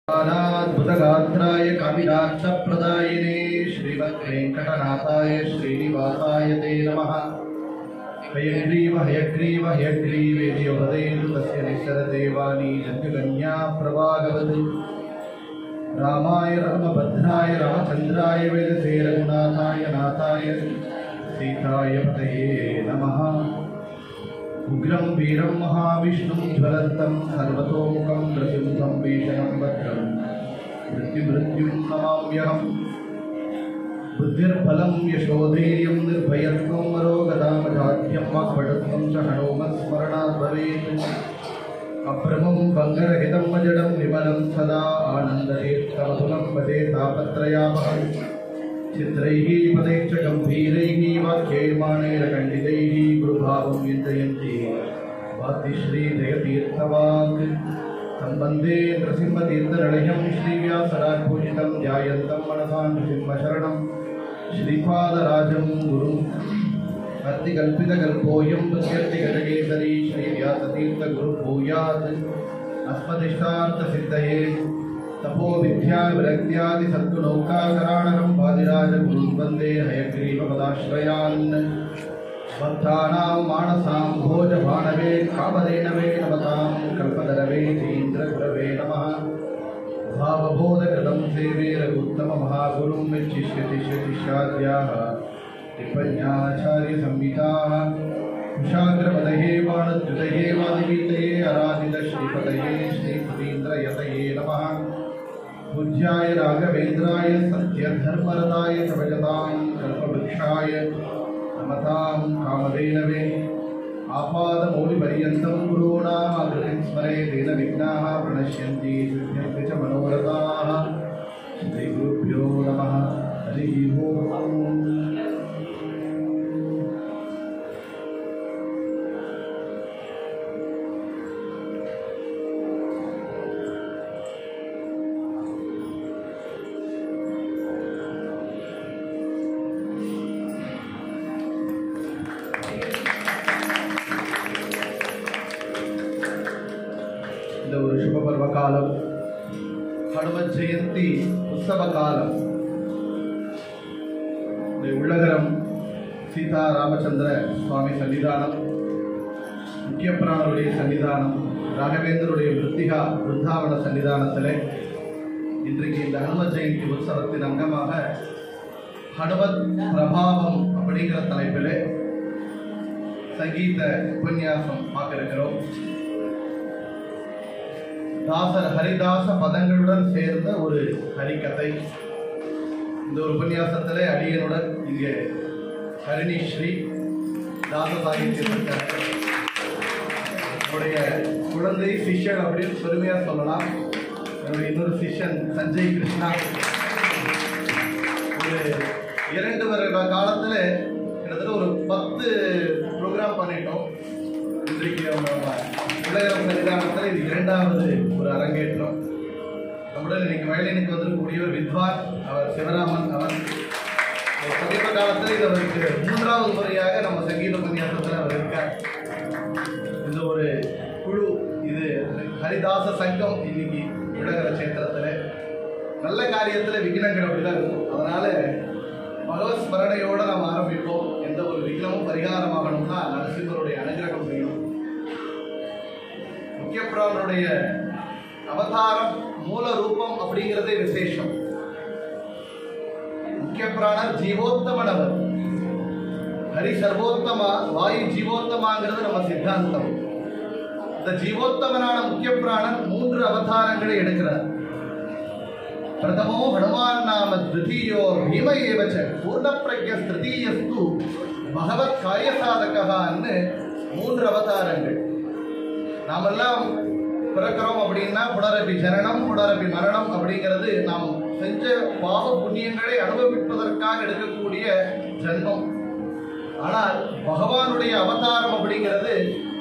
अनाद्भुतगात्राय कामिनार्थप्रदायिने श्रीमद्वेङ्कटनाथाय श्रीनिवासाय ते नमः। हयग्रीव हयग्रीव हयग्रीवेति वदेतु तस्य निःसरदेवानी जन्यगन्या प्रभागवत्। रामाय रामभद्राय रामचन्द्राय वेदसे रघुनाथाय नाथाय सीताय पतये नमः। उग्रं वीरं महाविष्णुं ज्वलन्तं सर्वतोमुखं नृसिंहं भीषणं भद्रं मृत्युं नमाम्यहम्। बुद्धिर्बलं यशोधैर्यं निर्भयत्वं मरोगदामजाढ्यं वाक्पटुत्वं च हनोमत्स्मरणात् भवेत्। अभ्रमं भङ्गरहितं अजडं विमलं सदा आनन्दतीर्थमधुनं भजे तापत्रयापहम्। चित्रैः पदैश्च गम्भीरैः वाक्यैर्माणैरखण्डितैः गुरुभावं विन्दयन्ति वातिश्रीजयतीर्थवाक्। सम्बन्धे नृसिंहतीर्थनिलयं श्रीव्यासराजपूजितं ध्यायन्तं मनसा नृसिंहशरणं श्रीपादराजं गुरुम्। अर्तिकल्पितकल्पोऽयं प्रत्यर्तिगजकेसरी श्रीव्यासतीर्थगुरुर्भूयात्। अस्मदिष्टार्थसिद्धये तपो विद्या विरक्त्यादि सत्तुनौकाकराणकं वादिराजगुरुं वन्दे हयग्रीवपदाश्रयान्। भक्तानां मानसां भोजभानवे कामधेनवे नमतां कल्पतरवे तीन्द्रगुरवे नमः। भावबोधकृतं सेवे रघुत्तममहागुरुं विचिष्यति शिष्याद्याः टिप्पण्याचार्यसंहिताः। कुशाग्रपदये वाणद्युतये वादिवीतये आराधितश्रीपतये श्रीपतीन्द्रयतये नमः। पूज्याय राघवेन्द्राय सत्यधर्मरताय सभजतां कल्पवृक्षाय नमतां कामधेनवे। आपादमौलिपर्यन्तं गुरूणामाकृतिं स्मरेत् तेन विघ्नाः प्रणश्यन्ति सिद्ध्यन्ति च मनोरथाः। श्रीगुरुभ्यो नमः। हरिः ओम्। இந்த ஒரு சுபபர்வ காலம், ஹனுமத் ஜெயந்தி உற்சவ காலம். இந்த உள்ளகரம் சீதா ராமச்சந்திர சுவாமி சன்னிதானம், முக்கிய பிராணருடைய சன்னிதானம், ராகவேந்தருடைய விருத்திகா விருந்தாவன சன்னிதானத்தில் இன்றைக்கு இந்த ஹனுமத் ஜெயந்தி உற்சவத்தின் அங்கமாக ஹனுமத் பிரபாவம் அப்படிங்கிற தலைப்பில் சங்கீத உபன்யாசம் பார்க்க இருக்கிறோம். தாசர் ஹரிதாச பதங்களுடன் சேர்ந்த ஒரு ஹரிக்கதை. இந்த ஒரு உபன்யாசத்தில் அடியனுடன் இங்கே ஹரிணி ஸ்ரீ தாச சாகித்யனுடைய குழந்தை சிஷ்யன் அப்படின்னு பெருமையாக சொல்லலாம். என்னுடைய இன்னொரு சிஷ்யன் சஞ்சய் கிருஷ்ணா. ஒரு 2 வருட காலத்தில் கிட்டத்தட்ட ஒரு 10 ப்ரோக்ராம் பண்ணிட்டோம். இன்றைக்கு உலகம் சன்னிதானத்தில் இது 2வது ஒரு அரங்கேற்றம். நம்முடன் இன்னைக்கு வயலினுக்கு வந்திருக்கக்கூடியவர் வித்வான், அவர் சிவராமன். அவர் சமீப காலத்தில் இது அவருக்கு 3வது முறையாக நம்ம சங்கீத உபன்யாசத்தில் அவர் இருக்கார். இந்த ஒரு குழு, இது ஹரிதாச சங்கம். இன்னைக்கு விடகர கஷேத்திரத்தில் நல்ல காரியத்தில் விக்னங்கள் அப்படிதான் இருக்கும். அதனால பகவத் ஸ்மரணையோடு நாம் ஆரம்பிப்போம். எந்த ஒரு விக்னமும் பரிகாரமாகணும்னா நரசிம்மருடைய அனுகிரகம் வேணும். முக்கிய பிராணருடைய அவதாரம் மூல ரூபம் அப்படிங்கிறதே விசேஷம். முக்கிய பிராணர் ஜீவோத்தமனவர், ஹரி சர்வோத்தமா, வாயு ஜீவோத்தமாங்கிறது நம்ம சித்தாந்தம். இந்த ஜீவோத்தமனான முக்கிய பிராணன் 3 அவதாரங்களை எடுக்கிறார். பிரதமோ ஹனுமான் நாம த்விதீயோ பீம ஏவச்ச பூர்ண பிரக்ஞ திருதீயஸ்து பகவத் காரிய சாதகான்னு 3 அவதாரங்கள். நாமெல்லாம் பிறக்கிறோம் அப்படின்னா புனரபி ஜனனம் புனரபி மரணம் அப்படிங்கிறது நாம் செஞ்ச பாவ புண்ணியங்களை அனுபவிப்பதற்காக எடுக்கக்கூடிய ஜன்மம். ஆனால் பகவானுடைய அவதாரம் அப்படிங்கிறது,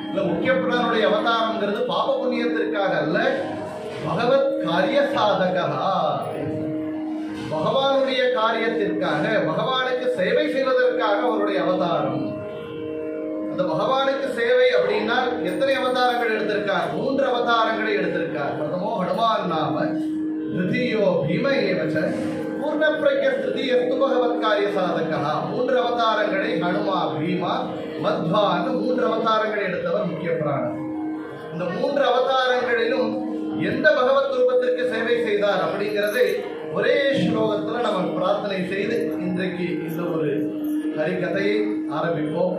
இல்லை முக்கிய பிரானுடைய அவதாரம்ங்கிறது பாப புண்ணியத்திற்காக அல்ல, பகவத் காரிய சாதகா, பகவானுடைய காரியத்திற்காக, பகவானுக்கு சேவை செய்வதற்காக அவருடைய அவதாரம். அந்த பகவானுக்கு சேவை அப்படின்னா எத்தனை அவதாரங்கள் எடுத்திருக்கார்? 3 அவதாரங்களை எடுத்திருக்கார். பிரதமோ ஹனுமான் நாம பீம ஏவச்ச பூர்ண பிரக்ய திருதியஸ்து பகவத் காரிய சாதகா. 3 அவதாரங்களை ஹனுமா, பீமா, மத்வான்னு 3 அவதாரங்களை எடுத்தவர் முக்கிய பிராணன். இந்த 3 அவதாரங்களிலும் எந்த பகவத் ரூபத்திற்கு சேவை செய்தார் அப்படிங்கிறதை ஒரே ஸ்லோகத்துல நம்ம பிரார்த்தனை செய்து இன்றைக்கு இந்த ஒரு ஹரிகதையை ஆரம்பிப்போம்.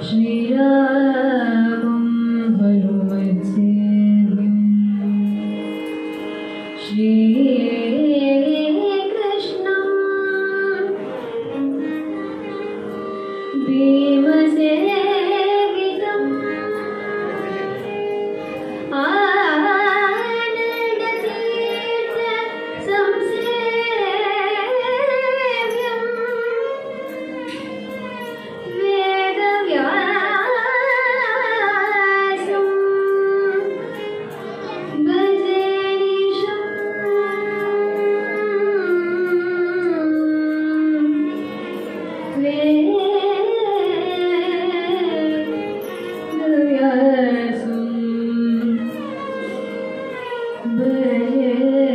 ஸ்ரீராமம் ஹனுமத்சேவ்யம் ஸ்ரீகிருஷ்ணம் பீமசேவிதம் ஆனந்ததீர்த்த சம்சேவ்யம் வேதவ்யாசம் பஜனிஷம் வேதவ்யாசம் பஜனிஷம்.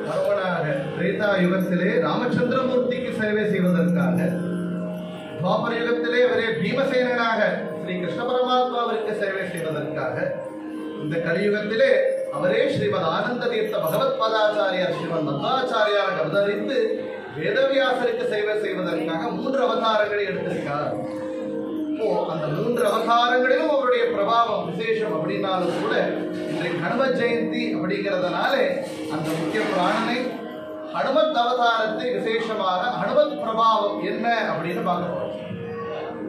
பரவனாக திரேதா யுகத்திலே ராமச்சந்திரமூர்த்திக்கு சேவை செய்வதற்காக, துவாபர யுகத்திலே அவரே பீமசேனனாக ஸ்ரீ கிருஷ்ண பரமாத்மாவிற்கு சேவை செய்வதற்காக, இந்த கலியுகத்திலே அவரே ஸ்ரீமத் ஆனந்த தீர்த்த பகவத் பாதாச்சாரியார் ஸ்ரீமத் மத்வாச்சாரியார் அவதரித்து வேதவியாசருக்கு சேவை செய்வதற்காக 3 அவதாரங்களை எடுத்திருக்கார். இப்போ அந்த 3 அவதாரங்களிலும் அவருடைய பிரபாவம் விசேஷம் அப்படின்னாலும் கூட இன்றைக்கு ஹனுமத் ஜெயந்தி அப்படிங்கிறதுனாலே அந்த முக்கிய பிராணனை, ஹனுமத் அவதாரத்தை விசேஷமாக ஹனுமத் பிரபாவம் என்ன அப்படின்னு பார்க்க போறோம்.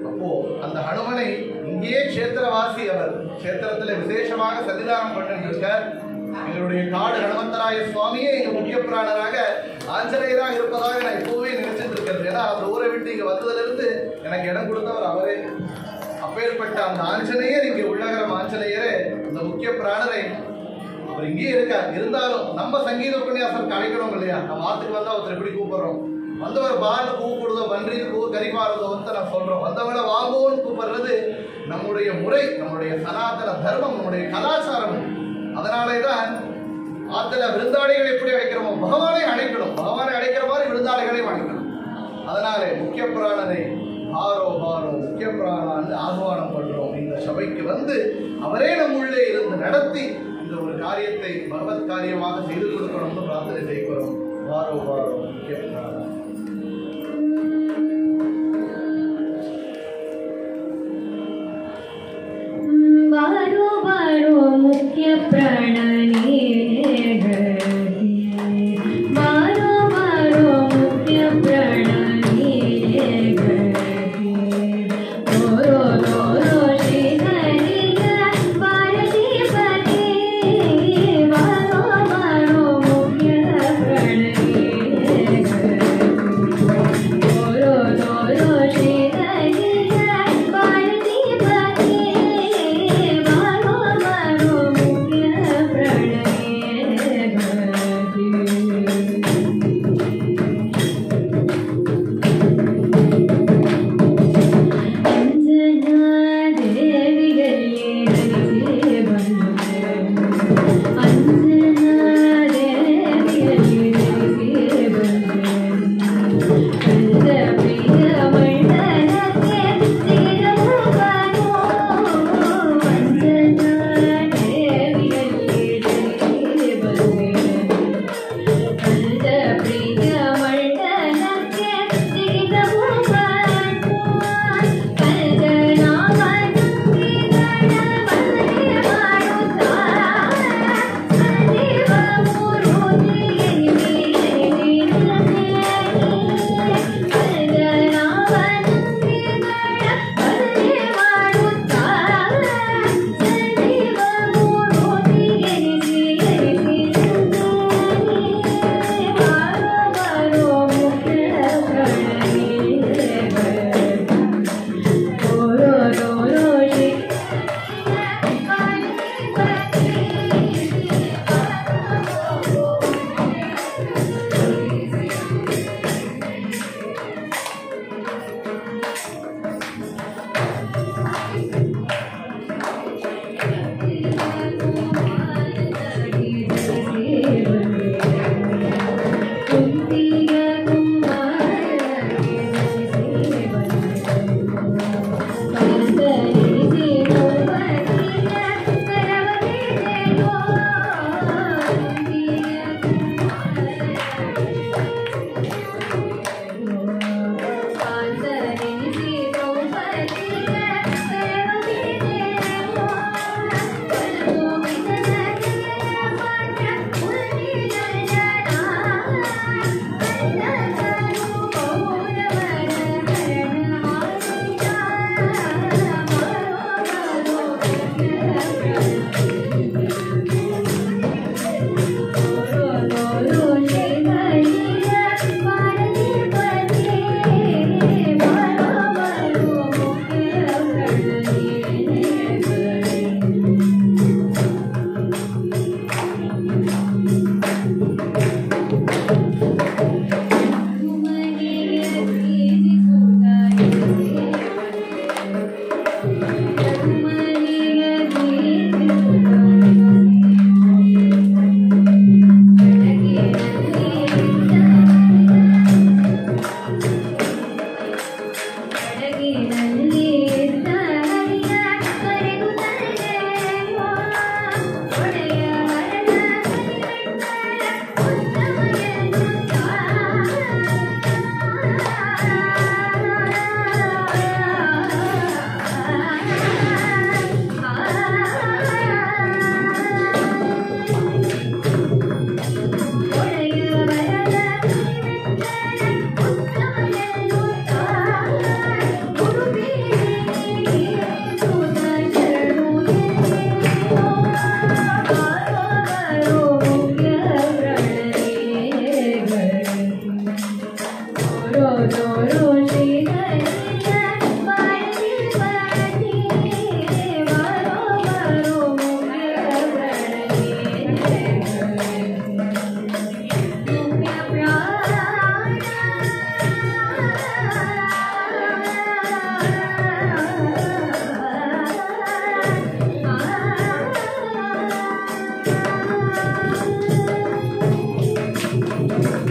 அப்போ அந்த ஹனுமனை இங்கேயே கஷேத்திரவாசி, அவர் கஷேத்திரத்துல விசேஷமாக சன்னிதானம் பண்ணிட்டு இருக்கார். எங்களுடைய காடு ஹனுமந்தராய சுவாமியே இங்க முக்கிய பிராணராக ஆஞ்சநேயராக இருப்பதாக நான் எப்பவுமே நினைச்சிட்டு இருக்கிறது. ஏன்னா அவர் ஊரை விட்டு இங்க வந்ததுல இருந்து எனக்கு இடம் கொடுத்தவர் அவரே. அப்பேற்பட்ட அந்த ஆஞ்சநேயர், இங்கே உள்ளகரம் ஆஞ்சநேயரே இந்த முக்கிய பிராணரை அவர் இங்கேயே இருக்கார். இருந்தாலும் நம்ம சங்கீத உபன்யாசம் கலைக்கணும் இல்லையா? நம்ம ஆத்துக்கு வந்தா ஒருத்தர் எப்படி கூப்பிடுறோம், வந்தவர் பால் கூப்பிடுதோ, வன்றி பூ கரிபாரதோ நான் சொல்றோம். வந்தவரை வாங்கோன்னு கூப்பிடுறது நம்முடைய முறை, நம்முடைய சனாதன தர்மம், நம்முடைய கலாச்சாரம். அதனாலேதான் ஆத்துல விருந்தாளிகள் எப்படி அழைக்கிறோமோ பகவானை அழைக்கணும், பகவானை அழைக்கிற மாதிரி விருந்தாளிகளையும் அழைக்கணும். அதனாலே முக்கிய பிராணனை பாரோ பாரோ முக்கிய பிராணான்னு ஆஹ்வானம் பண்றோம். இந்த சபைக்கு வந்து அவரே நம் உள்ளே இருந்து நடத்தி இந்த ஒரு காரியத்தை பகவத் காரியமாக செய்து கொடுக்கணும்னு பிரார்த்தனை செய்கிறோம். பாரோ பாரோ முக்கிய பிராணா. बारो बारो मुख्य प्राणने बारो बारो मुख्य प्राणने रो रो रो श्री हरिया भारती पते बारो बारो मुख्य प्राणने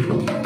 Bye.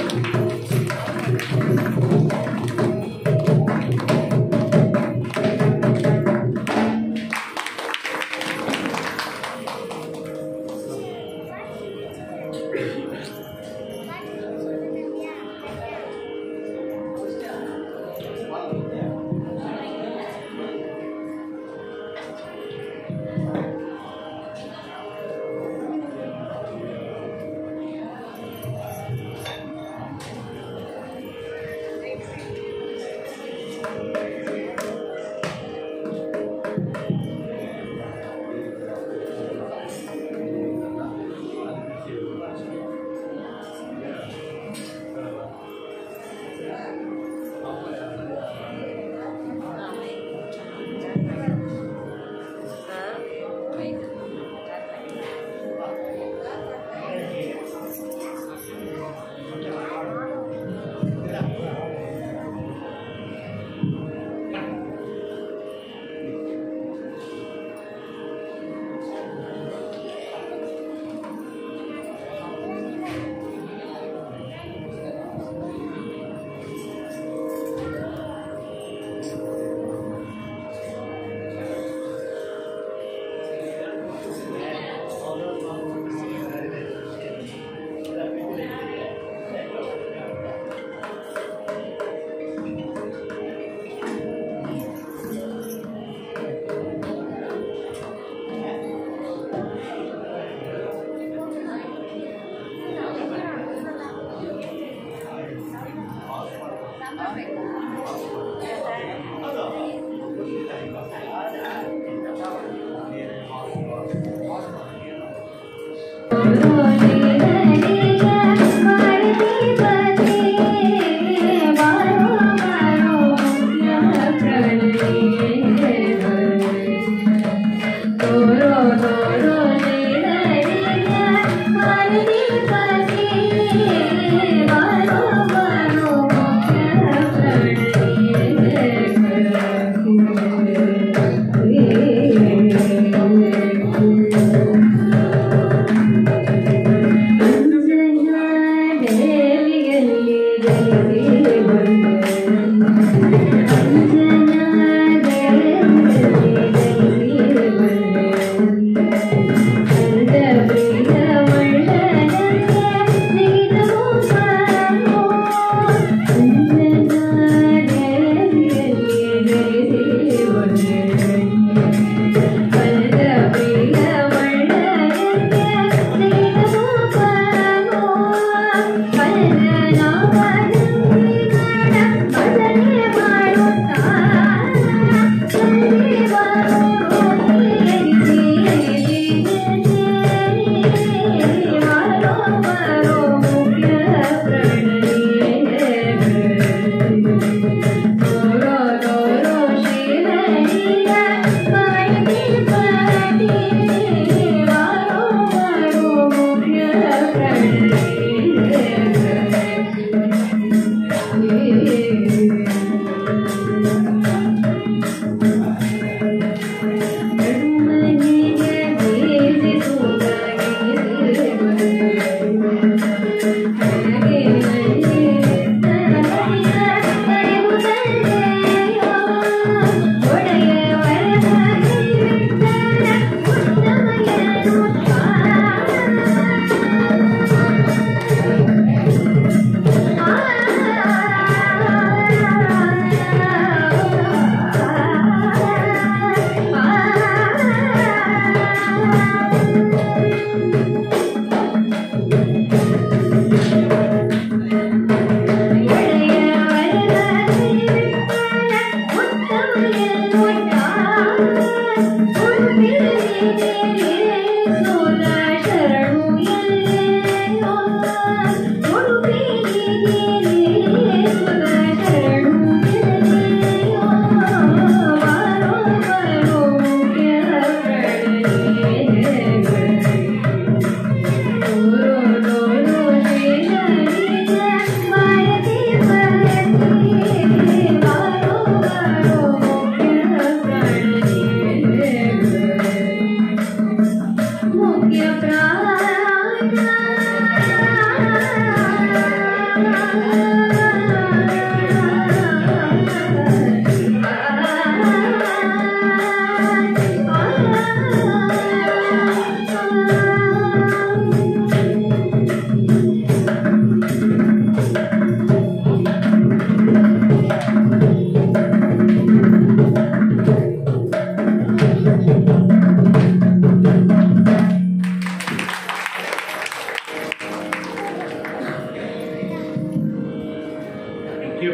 முக்கிய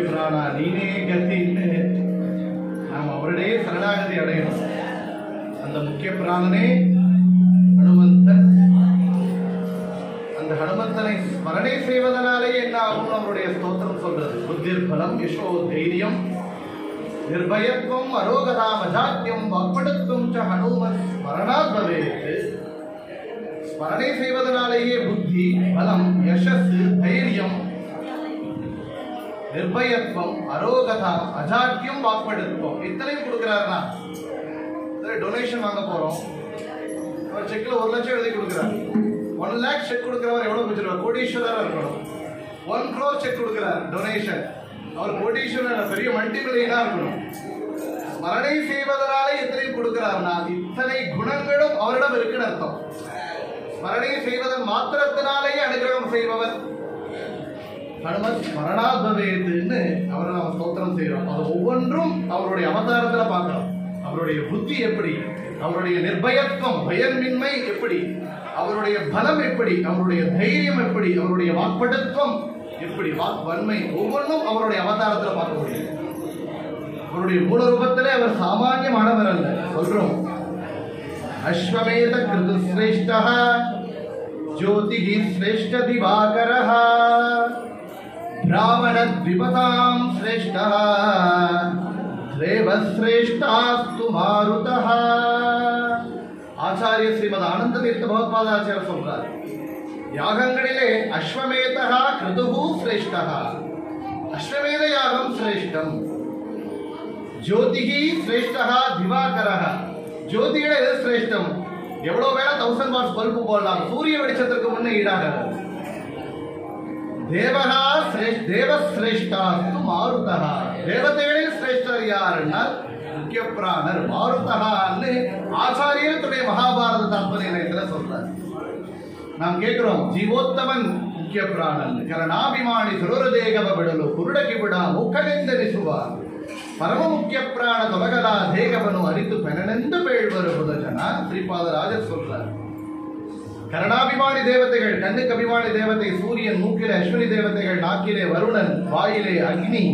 பிராணா நீனே கத்தின்னு நாம் அவருடைய சரணாகதி அடையணும். அந்த முக்கிய பிராணனே ஹனுமந்தன். அந்த ஹனுமந்தனை ஸ்மரணை செய்வதனாலே என்ன ஆகும்? அவருடைய ஸ்தோத்திரம் சொல்றது புத்திர் பலம் யசோ தைரியம் நிர்பயத்துவம் அரோகதாம் அஜாத்தியம் வாக்படுத்தும் ச ஹனுமன் ஸ்மரணாத் பவேத். ஸ்மரணை செய்வதனாலேயே புத்தி பலம் யசஸ் தைரியம் நிர்பயத்துவம் அரோகதா அஜாத்தியம் வாக்படுத்துவம் இத்தனையும் கொடுக்கிறாருன்னா டொனேஷன் வாங்க போறோம். அவர் செக்ல 1 லட்சம் எழுதி கொடுக்கிறார். 1 லேக் செக் கொடுக்கிறவர் எவ்வளவு வச்சிருவார்? கோடீஸ்வரரா இருக்கணும். 1 crore செக் கொடுக்கிறார் டொனேஷன். அவர் கோடீஸ்வரர் பெரிய மல்டி மில்லியனா இருக்கணும். ஸ்மரணை செய்வதனாலே எத்தனையும் கொடுக்கிறார்னா இத்தனை குணங்களும் அவரிடம் இருக்குன்னு அர்த்தம். ஸ்மரணை செய்வதன் மாத்திரத்தினாலேயே அனுகிரகம் செய்பவர் ஹனுமத் ஸ்மரணாத் பவேத்னு அவரை நாம் ஸ்தோத்திரம் செய்கிறோம். அது ஒவ்வொன்றும் அவருடைய அவதாரத்துல பார்க்கிறோம். அவருடைய புத்தி எப்படி, அவருடைய நிர்பயத்துவம் பயமின்மை எப்படி, அவருடைய பலம் எப்படி, அவருடைய தைரியம் எப்படி, அவருடைய வாக்படுத்துவம் எப்படி, வாக்வன்மை ஒவ்வொன்றும் அவருடைய அவதாரத்துல பார்க்க முடியும். அவருடைய மூல ரூபத்திலே அவர் சாமானியமானவர் அல்ல. சொல்றோம் அஸ்வமேத கிருது ஸ்ரேஷ்டா ஜோதிகி ஸ்ரேஷ்ட திவாகரஹ பிராமண த்விபதாம் ஸ்ரேஷ்டா தேவஸ்ரேஷ்டாஸ்து மாருதஹ. ஆச்சாரிய ஸ்ரீமத் ஆனந்த தீர்த்த பகவத்பாதாச்சாரியர் சொல்றார், யாகங்களிலே அஸ்வமேதா கிருதுஹு ஸ்ரேஷ்டா, அஸ்வமேத யாகம் சிரேஷ்டம். ஜோதிகி ஸ்ரேஷ்டா திவாகரஹ, ஜோதியில எது சிரேஷ்டம்? எவ்வளவு வேணா 1000 வாட்ஸ் பல்பு போடலாம், சூரிய வெளிச்சத்திற்கு முன்னே ஈடாகாது. தேவஹா தேவஸ்ரேஷ்டாஸ்து மாருதஹ, தேவதைகளில் சிரேஷ்டர் யாருன்னா முக்கிய பிராணர் மாருதஹான்னு ஆச்சாரியர் தன்னுடைய மகாபாரத தாத்பரிய நிலையத்துல சொல்றார். நாம் கேட்கிறோம் ஜீவோத்தமன் ಮುಖ್ಯ ಪ್ರಾಣನ್ ಕರಣಾಭಿಮಾನಿ ಸುರದೇಗವ ಬಿಡಲು ಕುರುಡಕಿ ಬಿಡ ಮುಖನೆಂದೆನಿಸುವ ಪರಮ ಮುಖ್ಯ ಪ್ರಾಣ ತೊಲಗಲ ದೇಗವನು ಅರಿತು ಪೆನನೆಂದು ಬೇಳ್ಬರುವುದು ಜನ ಶ್ರೀಪಾದರಾಜர் சொல்றார். கரணாபிமானி தேவதைகள், கண்ணுக்கு அபிமானி தேவதை சூரியன், மூக்கிலே அஸ்வினி தேவதைகள், நாக்கிலே வருணன், வாயிலே அக்னி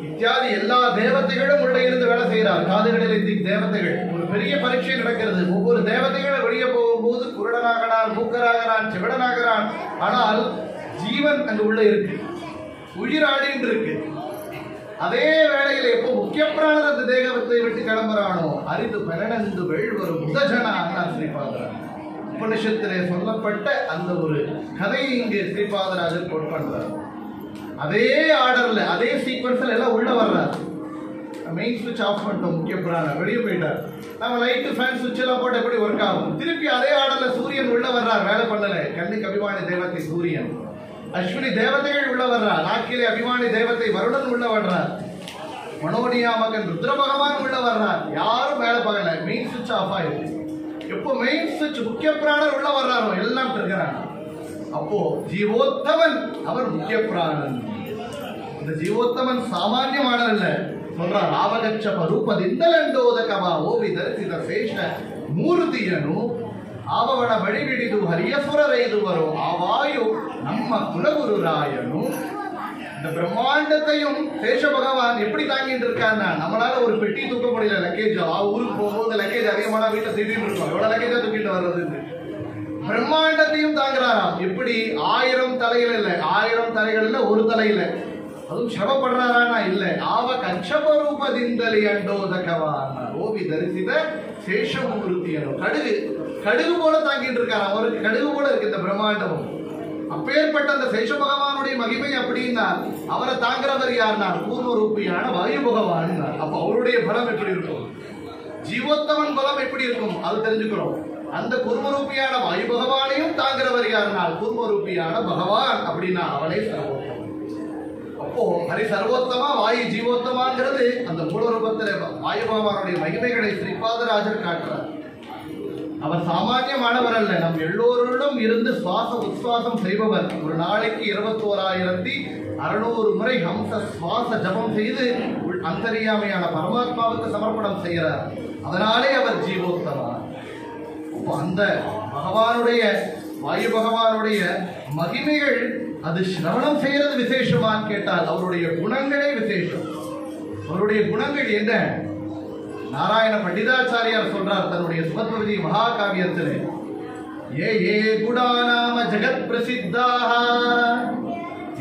இத்தியாதி எல்லா தேவதைகளும் உள்ள இருந்து வேலை செய்கிறார். காதுகளில் தேவதைகள். ஒரு பெரிய பரீட்சை நடக்கிறது. ஒவ்வொரு தேவதைகளும் வெளியே போகும்போது குருடனாகிறான், மூக்கராகிறான், செவிடனாகிறான். ஆனால் ஜீவன் அங்கு உள்ள இருக்கு, உயிர் ஆடின்னு இருக்கு. அதே வேளையில் எப்போ முக்கிய பிராணர் அந்த தேகத்தை விட்டு கிளம்புறானோ அறிந்து பெனனந்து வெள்வரும் முதஜனா ஸ்ரீபாதராஜர் உபனிஷத்திலே சொல்லப்பட்ட அந்த ஒரு கதையை இங்கு ஸ்ரீபாதராஜர் கோட் பண்றார். அதே ஆர்டர்ல அதே சீக்வன்ஸ்ல எல்லாம் உள்ள வர்றாரு. மெயின் சுவிட்ச் ஆஃப் பண்ணிட்டோம், முக்கிய பிராணர் வெளியே போயிட்டார். நம்ம லைட்டு ஃபேன் சுவிட்ச் எல்லாம் போட்டு எப்படி ஒர்க் ஆகும்? திருப்பி அதே ஆர்டர்ல சூரியன் உள்ள வர்றார், வேலை பண்ணல. கண்ணுக்கு அபிமானி தேவத்தை சூரியன், அஸ்வினி தேவதைகள் உள்ள வர்றார், நாக்கிலே அபிமானி தேவத்தை வருணன் உள்ள வர்றார், மனோனியாமகன் ருத்ர பகவான் உள்ள வர்றார். யாரும் வேலை பார்க்கல, மெயின் சுவிட்ச் ஆஃப் ஆயிருக்கு. எப்போ மெயின் சுவிட்ச் முக்கிய பிராணர் உள்ள வர்றாரோ எல்லாம் இருக்கிறாங்க. அப்போ ஜீவோத்தமன் அவர் முக்கிய பிராணன். இந்த ஜீவோத்தமன் சாமானியமானதல்ல. சொல்றார் ಆವಗಚ್ಚ ರೂಪದಿಂದಲೆಂದೋದಕವ ಓವಿ ಧರಿಸಿದ ಶ್ರೇಷ್ಠ ಮೂರ್ತಿಯನು ಆವವನ ಬಳಿ ಹಿಡಿದು ಹರಿಯಸುರರೈದುವರು ಆ ವಾಯು ನಮ್ಮ ಕುಲಗುರು ರಾಯನು. இந்த பிரம்மாண்டத்தையும் சேஷ பகவான் எப்படி தாங்கிட்டு இருக்காருன்னா, நம்மளால ஒரு பெட்டி தூக்க முடியல, லக்கேஜ். ஊருக்கு போகும்போது லக்கேஜ் அதிகமான வீட்டில் திடீர்னு இருக்கும், எவ்வளவு லக்கேஜா தூக்கிட்டு வர்றது. பிரம்மாண்டத்தையும் தாங்குறாராம். எப்படி? 1000 தலைகள் இல்ல, 1000 தலைகள் இல்ல, ஒரு தலையில. அதுவும் சிரமப்படுறாரானா இல்ல. ஆவ கச்சபரூபದಿಂದಲೇ ಅಂಡೋದಕವಾನ ஓவி தரிசித சேஷமூர்த்தியனோ. கடுகு போல தாங்கிட்டு இருக்காரு. அவருக்கு கடுகு போல இருக்கு இந்த பிரம்மாண்டமும். அப்பேற்பட்ட அந்த சேஷ பகவானுடைய மகிமை அப்படின்னா அவரை தாங்குறவர் யாருன்னா பூர்வ ரூபியான வாயு பகவான். அப்ப அவருடைய பலம் எப்படி இருக்கும், ஜீவோத்தமன் பலம் எப்படி இருக்கும் அது தெரிஞ்சுக்கிறோம். அந்த குர்மரூபியான வாயு பகவானையும் தாங்குறவர் யாருன்னா குர்மரூபியான பகவான் அப்படின்னா அவளே சர்வோத்தமன். அப்போ ஹரி சர்வோத்தமா வாயு ஜீவோத்தமாங்கிறது அந்த மூல ரூபத்தில் வாயு பகவானுடைய மகிமைகளை ஸ்ரீபாதராஜர் காட்டுறார். அவர் சாமானியமானவர் அல்ல, நம் எல்லோருடன் இருந்து சுவாச உச்சுவாசம் செய்பவர். ஒரு நாளைக்கு 21,600 முறை ஹம்ச சுவாச ஜபம் செய்து அந்தரியாமையான பரமாத்மாவுக்கு சமர்ப்பணம் செய்கிறார். அதனாலே அவர் ஜீவோத்தமா. அந்த பகவானுடைய வாயு பகவானுடைய மகிமைகள் அது சிரவணம் செய்யறது விசேஷமான்னு கேட்டால் அவருடைய குணங்களே விசேஷம். அவருடைய குணங்கள் என்ன? நாராயண பண்டிதாச்சாரியார் சொல்றார் தன்னுடைய சுபத்வதி மகாகாவியத்திலே, ஏ ஏ குணாநாம ஜகத் பிரசித்தாக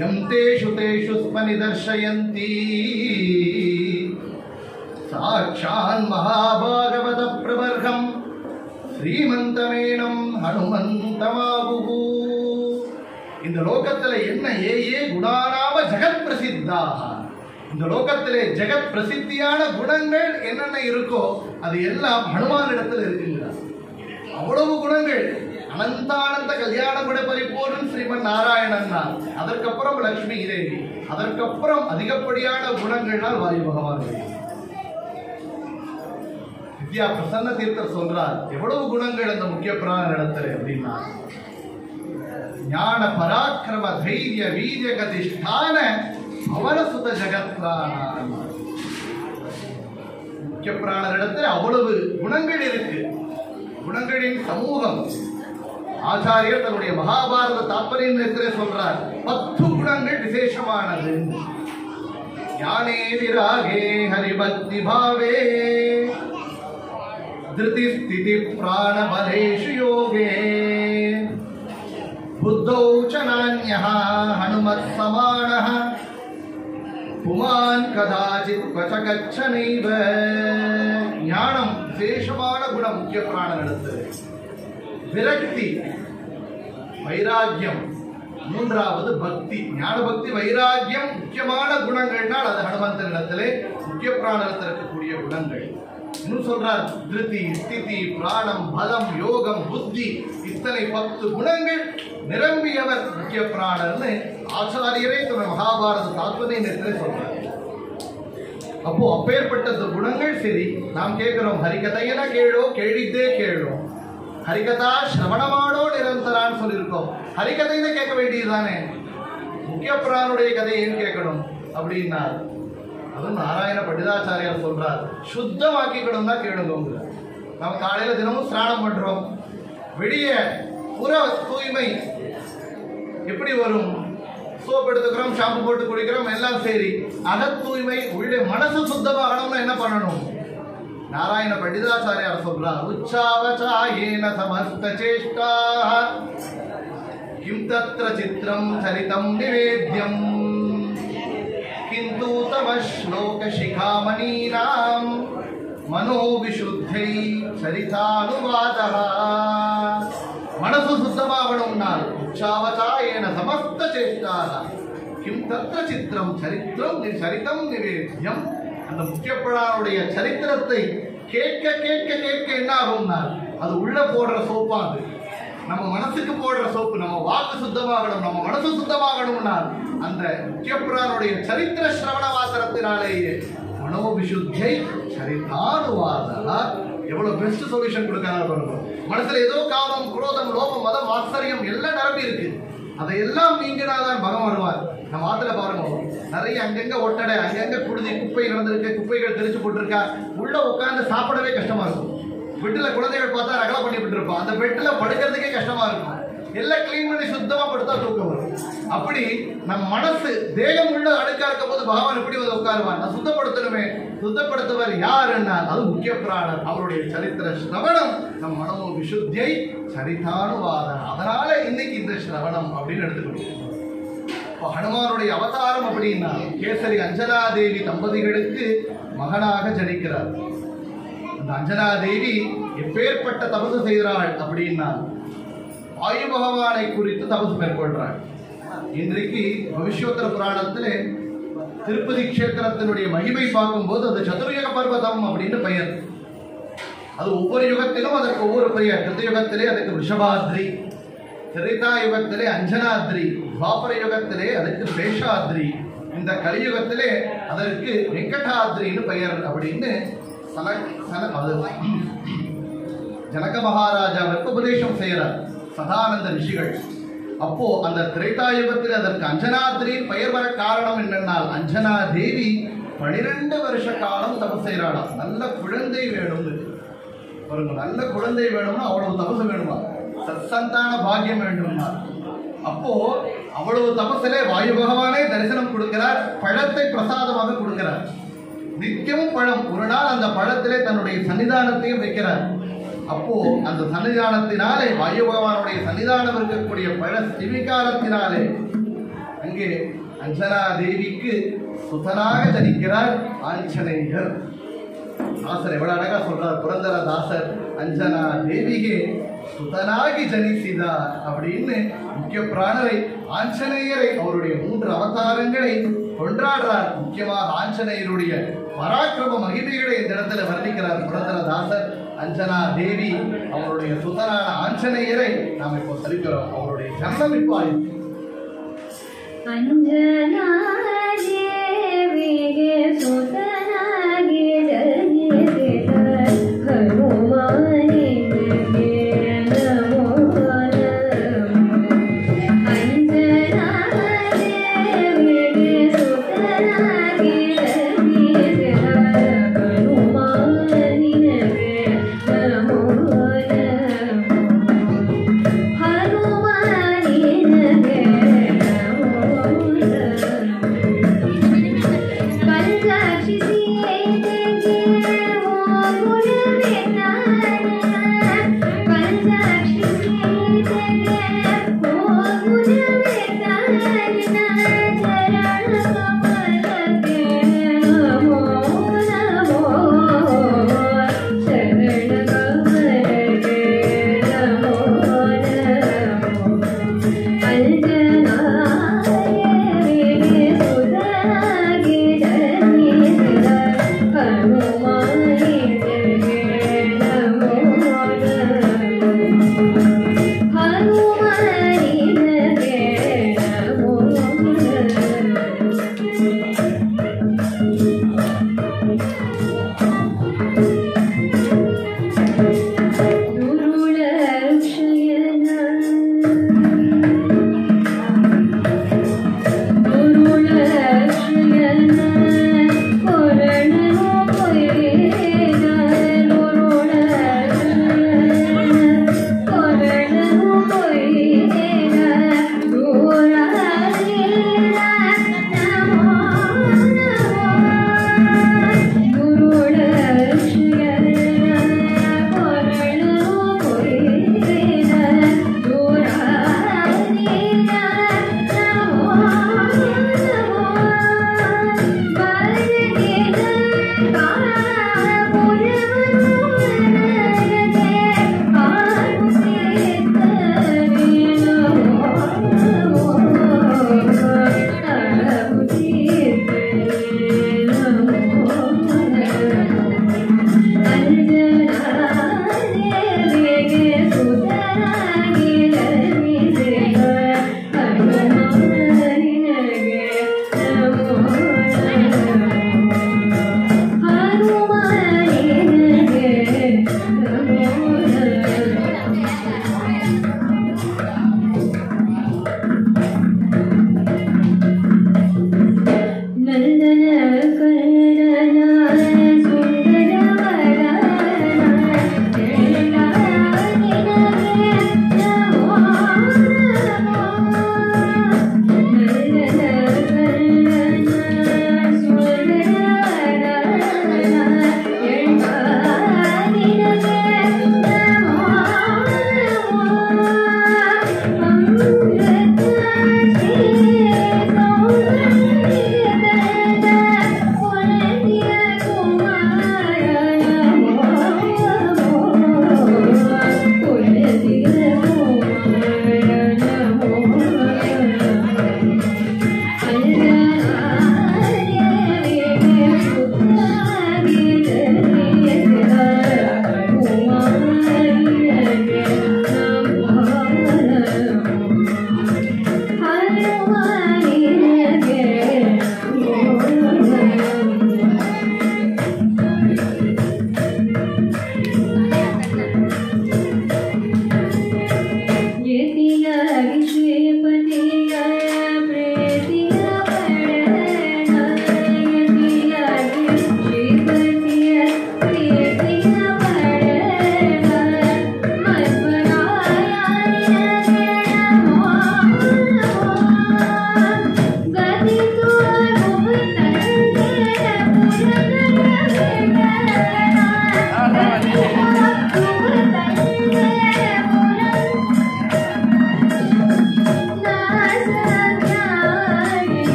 யம் தேஷு தேஷு ஸ்மனிதர்ஷயந்தி சாட்சான் மகாபாகவத பிரவர்கம் ஸ்ரீமந்தமேனம் ஹனுமந்தமாபு. இந்த லோகத்துல என்ன ஏ ஏ குணாநாம ஜகத் பிரசித்தாக, இந்த லோகத்திலே ஜெகத் பிரசித்தியான குணங்கள் என்னென்ன இருக்கோ அது எல்லாம் ஹனுமானிடத்தில் இருக்குங்கிறார். அவ்வளவு குணங்கள். அனந்தானந்த கல்யாண குண பரிபூர்ணன் ஸ்ரீமன் நாராயணன் தான். அதற்கப்புறம் லட்சுமி தேவி, அதற்கப்புறம் அதிகப்படியான குணங்கள்னால் வாயு பகவான். வித்யா பிரசன்ன தீர்த்தர் சொல்றார் எவ்வளவு குணங்கள் அந்த முக்கிய பிராண இடத்துல அப்படின்னா, ஞான பராக்கிரம தைரிய வீரிய கதிஷ்டான அவரசுத ஜெகத் பிராண. முக்கிய பிராணரிடத்தில் அவ்வளவு குணங்கள் இருக்கு, குணங்களின் சமூகம். ஆச்சாரியர் தன்னுடைய மகாபாரத தாற்பயத்திலே சொல்றார் 10 குணங்கள் விசேஷமானது. ஞானே விராகே ஹரிபக்தி பாவே திருதி ஸ்திதி பிராண பலேஷு யோகே புத்தௌ ச நான்யஹ ஹனுமத் சமானஹ புமான் கதாசித் வச கச்சனைவ. ஞானம் விசேஷமான குணம் முக்கிய பிராணனிடத்தில். விரக்தி வைராக்கியம், மூன்றாவது பக்தி. ஞான பக்தி வைராக்கியம் முக்கியமான குணங்கள்னால் அது ஹனுமந்தனிடத்திலே முக்கிய பிராணத்தில் இருக்கக்கூடிய குணங்கள். இன்னும் சொல்றார் திருதி ஸ்திதி பிராணம் பலம் யோகம் புத்தி, இத்தனை 10 குணங்கள் நிரம்பியவர் முக்கிய பிராணர்னு ஆச்சாரியரே தன்னுடைய மகாபாரத தாத்பரியத்திலே சொல்றார். அப்போ அப்பேற்பட்ட குணங்கள் சரி. நாம் கேட்கிறோம் ஹரிகதையன கேளோ கேழித்தே கேளோ, ஹரிகதா சிரவணமாடோ நிரந்தரான்னு சொல்லியிருக்கோம். ஹரிகதையில கேட்க வேண்டியதுதானே, முக்கிய பிரானுடைய கதையும் கேட்கணும் அப்படின்னா அதுவும் நாராயண பண்டிதாச்சாரியார் சொல்றார் சுத்தமாக்கிக்கணும் தான் கேளுங்க. நம்ம காலையில தினமும் ஸ்நானம் பண்றோம், வெளிய புற தூய்மை எப்படி வரும்? சோப் எடுத்துக்கிறோம், ஷாம்பு போட்டு குடிக்கிறோம், எல்லாம் சரி. அக தூய்மை உள்ளே மனசு சுத்தமாகணும்னா என்ன பண்ணணும்? நாராயண பண்டிதாச்சாரியார் சொல்றார் உச்சாவச்சாயேன சமஸ்த சேஷ்டாஹ கிம் தத்ர சித்ரம் சரிதம் நிவேத்யம் கிந்து தவ ஸ்லோக சிகாமணீனாம் மனோ விசுத்தை சரிதானுவாதஹ. மனசு சுத்தமாகணும்னால் உச்சாவச்சாயேன சமஸ்த சேஷ்டாஹ கிம் தத்ர சித்ரம் சரிதம் நிவேத்யம். அந்த முக்கிய பிரானுடைய சரித்திரத்தை கேட்க கேட்க கேட்க என்ன ஆகும்னா அது உள்ள போடுற சோப்பாது, நம்ம மனசுக்கு போடுற சோப்பு. நம்ம வாக்கு சுத்தமாகணும், நம்ம மனசு சுத்தமாகணும்னா அந்த முக்கிய பிரானுடைய சரித்திர சிரவண வாசனத்தினாலேயே மனோவிசுத்தை சரிதானுவாதா. எவ்வளவு பெஸ்ட் சொல்யூஷன் கொடுக்காங்க பாருங்க. மனசுல ஏதோ காமம் குரோதம் லோபம் மதம் ஆச்சரியம் எல்லாம் நிரம்பி இருக்கு, அதையெல்லாம் நீங்கினாதான் பகம் வருவார். நம்ம ஆத்துல பாருங்க நிறைய அங்கங்க ஒட்டடை, அங்கங்க குடுதி குப்பை நடந்திருக்கு, குப்பைகள் தெரிச்சு போட்டிருக்கா. உள்ள உட்கார்ந்து சாப்பிடவே கஷ்டமா இருக்கும். பெட்டில் குழந்தைகள் பார்த்தா ரகலை பண்ணி விட்டுருப்போம், அந்த பெட்டில் படுக்கிறதுக்கே கஷ்டமா இருக்கும். எல்லாம் கிளீன் பண்ணி சுத்தமா படுத்தா தூக்கம் வரும். அப்படி நம் மனசு தேகம் உள்ள அழுக்கா இருக்கும் போது பகவான் எப்படி வந்து உட்காருவான்? நான் சுத்தப்படுத்தணுமே. சுத்தப்படுத்துவர் யாருன்னா அது முக்கிய பிராணர். அவருடைய சரித்திர சிரவணம் நம் மனோ விசுத்தியை சரிதானுவாதம். அதனால இன்னைக்கு இந்த சிரவணம் அப்படின்னு எடுத்துக்கணும். ஹனுமானுடைய அவதாரம் அப்படின்னா கேசரி அஞ்சனாதேவி தம்பதிகளுக்கு மகனாக ஜனிக்கிறார். அந்த அஞ்சனாதேவி எப்பேற்பட்ட தபசு செய்கிறாள் அப்படின்னா வாயு பகவானை குறித்து தபசு மேற்கொள்றாள். இன்றைக்கு பவிஷ்யோத்தர புராணத்திலே திருப்பதி கஷேத்திரத்தினுடைய மகிமை பார்க்கும்போது அது சதுர்யுக பர்வதம் அப்படின்னு பெயர். அது ஒவ்வொரு யுகத்திலும் அதற்கு ஒவ்வொரு பெயர். கிருத்தயுகத்திலே அதுக்கு ரிஷபாத்ரி, திரேதா யுகத்திலே அஞ்சனாத்ரி, துவாபர யுகத்திலே அதுக்கு சேஷாத்ரி, இந்த கலியுகத்திலே அதற்கு வெங்கடாத்ரின்னு பெயர் அப்படின்னு ஜனக மகாராஜாவிற்கு உபதேசம் செய்கிறார் சதானந்த ரிஷிகள். அப்போ அந்த திரேதாயுகத்தில் அதற்கு அஞ்சனாத்ரி பெயர் வர காரணம் என்னென்னால், அஞ்சனா தேவி 12 வருஷ காலம் தபஸ் செய்கிறாளாம். நல்ல குழந்தை வேணும்னு பாருங்க, நல்ல குழந்தை வேணும்னா அவ்வளவு தபசு வேணுமா, சத்சந்தான பாக்கியம் வேண்டுமா. அப்போ அவ்வளவு தபசிலே வாயு பகவானே தரிசனம் கொடுக்கிறார், பழத்தை பிரசாதமாக கொடுக்கிறார். நித்தியமும் பழம். ஒரு நாள் அந்த பழத்திலே தன்னுடைய சன்னிதானத்தையும் வைக்கிறார். அப்போ அந்த சன்னிதானத்தினாலே, வாயு பகவானுடைய சன்னிதானம் இருக்கக்கூடிய பழ ஸ்திவிகாரத்தினாலே அங்கே அஞ்சனா தேவிக்கு சுதனாக ஜனிக்கிறார் ஆஞ்சநேயர். தாசர் எவ்வளவு அழகா சொல்றார் புரந்தர தாசர், அஞ்சனா தேவிகே சுதனாகி ஜனிசிதார் அப்படின்னு முக்கிய பிராணரை ஆஞ்சநேயரை அவருடைய 3 அவதாரங்களை கொண்டாடுறார். முக்கியமாக ஆஞ்சநேயருடைய பராக்கிரம மகிமைகளை இந்த இடத்துல வர்ணிக்கிறார் புரந்தர தாசர். அஞ்சனா தேவி அவருடைய சுதனான ஆஞ்சநேயரை நாம் இப்போ சரிக்கிறோம். அவருடைய ஜன்மம் இப்போ ஆயிடுச்சு. அஞ்சனா தேவிகே சுதனாகி ஜனிசிதார் ஹனுமானிகே நமோ நமோ. அஞ்சனா தேவிகே சுதனாகி ஜனிசிதார் ஹனுமானிகே நமோ நமோ. ஹனுமானிகே நமோ நமோ.